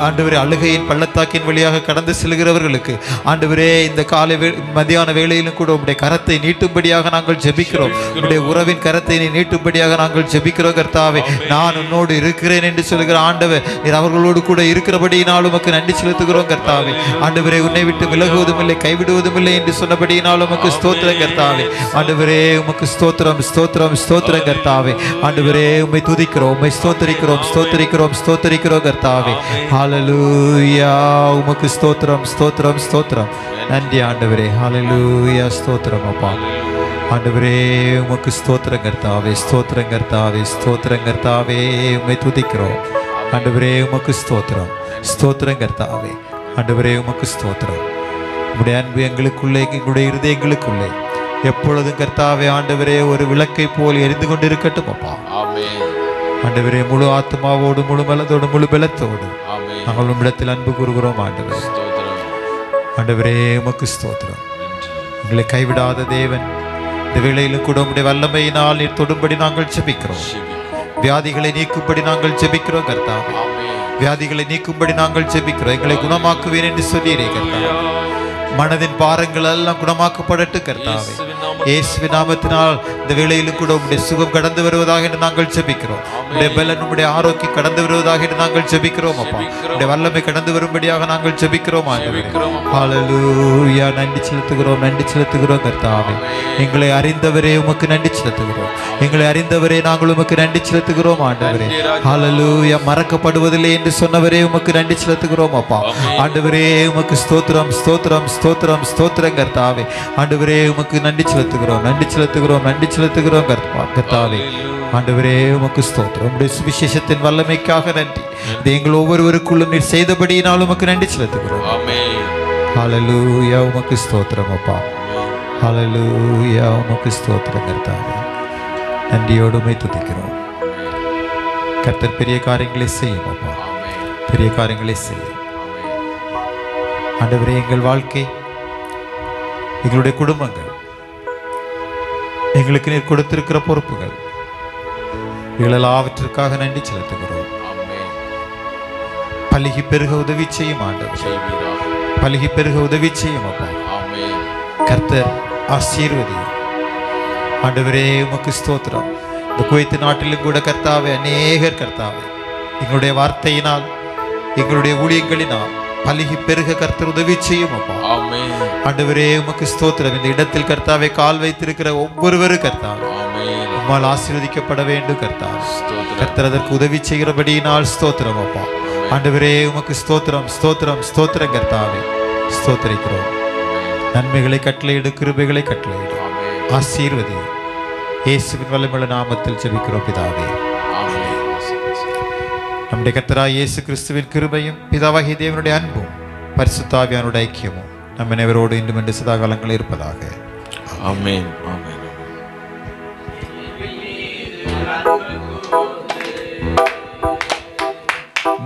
ஆண்டவரே அழுகையின் பள்ளத்தாக்கின் வழியாக கடந்து செல்கிறவர்களுக்கு ஆண்டவரே இந்த காலை மதியான வேளையிலும் கூட உம்முடைய கரத்தை நீட்டும்படியாக நாங்கள் ஜெபிக்கிறோம். உம்முடைய உறவின் கரத்தை நீட்டும்படியாக நாங்கள் ஜெபிக்கிறோம் கர்த்தாவே. நான் உன்னோடு இருக்கிறேன் என்று சொல்கிற ஆண்டவர் நீர் அவர்களோடு கூட இருக்கிறபடியினால் உமக்கு நன்றி செலுத்துகிறோம் கர்த்தாவே. ஆண்டவரே உன்னை விட்டு விலகுவதும் இல்லை கைவிடுவதும் இல்லை என்று சொன்னபடியினால் உமக்கு ஸ்தோத்திரம் கர்த்தாவே. ஆண்டவரே உமக்கு ஸ்தோத்திரம் ஸ்தோத்திரம் ஸ்தோத்திரம் கர்த்தாவே. ஆண்டவரே உம்மை துதிக்கிறோம், உம்மை ஸ்தோத்திரிக்கிறோம் ஸ்தோத்திரிக்கிறோம் ஸ்தோத்திரிக்கிறோம் கர்த்தாவே. ஹல்லேலூயா. உமக்கு ஸ்தோத்திரம் ஸ்தோத்திரம் ஸ்தோத்திரம். நன்றி ஆண்டவரே. ஹல்லேலூயா. ஸ்தோத்திரம் அப்பா. ஆண்டவரே உமக்கு ஸ்தோத்திரம் கர்த்தாவே, ஸ்தோத்திரம் கர்த்தாவே, ஸ்தோத்திரம் கர்த்தாவே. உம்மை துதிக்கிறோம் ஆண்டவரே. உமக்கு ஸ்தோத்திரம் ஸ்தோத்திரம் கர்த்தாவே. ஆண்டவரே உமக்கு ஸ்தோத்திரம். உம்முடைய அன்பு எங்களுக்குள்ளே, எங்களுடைய இருதயங்களுக்குள்ளே எப்பொழுதும் கர்த்தாவே ஆண்டவரே ஒரு விளக்கை போல் எரிந்து கொண்டிருக்கட்டும் அப்பா. ஆண்டவரே முழு ஆத்மாவோடு முழு மனதோடு முழு பலத்தோடு நாங்கள் உம்மிடத்தில் அன்பு கூறுகிறோம் ஆண்டவரே. ஆண்டவரே உமக்கு ஸ்தோத்திரம். எங்களை கைவிடாத தேவன், இந்த வேளையிலும் கூட உம்முடைய வல்லமையினால் நீர் தொடும்படி நாங்கள் ஜெபிக்கிறோம். வியாதிகளை நீக்கும்படி நாங்கள் ஜெபிக்கிறோம் கர்த்தாவே. வியாதிகளை நீக்கும்படி நாங்கள் ஜெபிக்கிறோம். எங்களை குணமாக்குவேன் என்று சொல்லீரே கர்த்தாவே. மனதின் பாரங்கள் எல்லாம் குணமாக்கப்படட்டும் கர்த்தாவே. இயேசுவின் நாமத்தினால் இந்த வேளையிலும் கூட உம்முடைய சுகம் கடந்து வருவதாக என்று நாங்கள் ஜெபிக்கிறோம். உம்முடைய பலன், உம்முடைய ஆரோக்கியம் கடந்து வருவதாக என்று நாங்கள் ஜெபிக்கிறோம் அப்பா. உம்முடைய வல்லமை கடந்து வரும்படியாக நாங்கள் ஜெபிக்கிறோம் ஆண்டவரே. ஹல்லேலூயா. நன்றி செலுத்துகிறோம் நன்றி செலுத்துகிறோம் கர்த்தாவே. எங்களை அறிந்தவரே உமக்கு நன்றி செலுத்துகிறோம். எங்களை அறிந்தவரே நாங்கள் உமக்கு நன்றி செலுத்துகிறோம் ஆண்டவரே. ஹல்லேலூயா. மறக்கப்படுவதில்லை என்று சொன்னவரே உமக்கு நன்றி செலுத்துகிறோம் அப்பா. ஆண்டவரே உமக்கு ஸ்தோத்திரம் ஸ்தோத்திரம் ஸ்தோத்திரம் ஸ்தோத்திரம் கர்த்தாவே. ஆண்டவரே உமக்கு நன்றி செலுத்துகிறோம் நன்றி செலுத்துகிறோம் நன்றி செலுத்துகிறோம் கர்த்தாவே. ஆண்டவரே உமக்கு ஸ்தோத்திரம். உம்முடைய சுவிசேஷத்தின் வல்லமைக்காக நன்றி. இது எங்கள் ஒவ்வொருவருக்குள்ளும் நீர் செய்தபடியினால் உமக்கு நன்றி செலுத்துகிறோம். ஹல்லேலூயா. உமக்கு ஸ்தோத்திரம் அப்பா. ஹல்லேலூயா. உமக்கு ஸ்தோத்திரம் கர்த்தாவே. நன்றியோடு உம்மை துதிக்கிறோம். கர்த்தர் பெரிய காரியங்களை செய்யும் அப்பா. பெரிய காரியங்களை செய்யும் ஆண்டவரே. எங்கள் வாழ்க்கை, எங்களுடைய குடும்பங்கள், எங்களுக்கு நீர் கொடுத்திருக்கிற பொறுப்புகள், எல்லாவற்றிற்காக நன்றி செலுத்துகிறோம். பலுகி பெருக உதவி செய்யும் ஆண்டவரே. பலுகி பெருக உதவி செய்யும் அப்பா. கர்த்தர் ஆசீர்வதியும் ஆண்டவரே. உமக்கு ஸ்தோத்திரம். இந்த குவைத் நாட்டிலும் கூட கர்த்தாவே அநேகர் கர்த்தாவே எங்களுடைய வார்த்தையினால், எங்களுடைய ஊழியங்களினால் பலுகி பெருக கர்த்தர் உதவி செய்யும் அப்பா. ஆண்டவரே உமக்கு ஸ்தோத்திரம். இந்த இடத்தில் கர்த்தாவே கால் வைத்திருக்கிற ஒவ்வொருவரும் கர்த்தாவே உம்மால் ஆசீர்வதிக்கப்பட வேண்டும் கர்த்தாவே. கர்த்தர் அதற்கு உதவி செய்கிறபடியினால் ஸ்தோத்திரம் அப்பா. ஆண்டவரே உமக்கு ஸ்தோத்திரம் ஸ்தோத்திரம் ஸ்தோத்திரம் கர்த்தாவே. ஸ்தோத்திரிக்கிறோம். நன்மைகளை கட்டளையிடு, கிருபைகளை கட்டளையிடு, ஆசீர்வதி. இயேசுவின் வல்லமையுள்ள நாமத்தில் ஜெபிக்கிறோம் பிதாவே. நம்முடைய கர்த்தராகிய இயேசு கிறிஸ்துவின் கிருபையும் பிதாவாகிய தேவனுடைய அன்பும் பரிசுத்த ஆவியானுடைய ஐக்கியமும் நம்ம அனைவரோடு இன்றும் என்று சதா காலங்களில் இருப்பதாக. ஆமென். ஆமென்.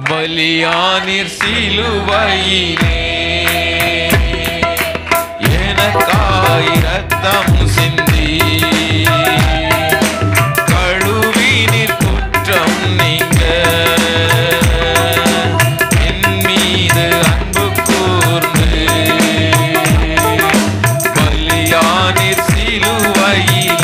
பலியானீர் சிலுவையிலே எனக்காய் இரத்தம் சிந்தி கழுவினீர் குற்றம் நீங்க என் மீது அன்பு கூர்ந்து பலியானீர் சிலுவையிலே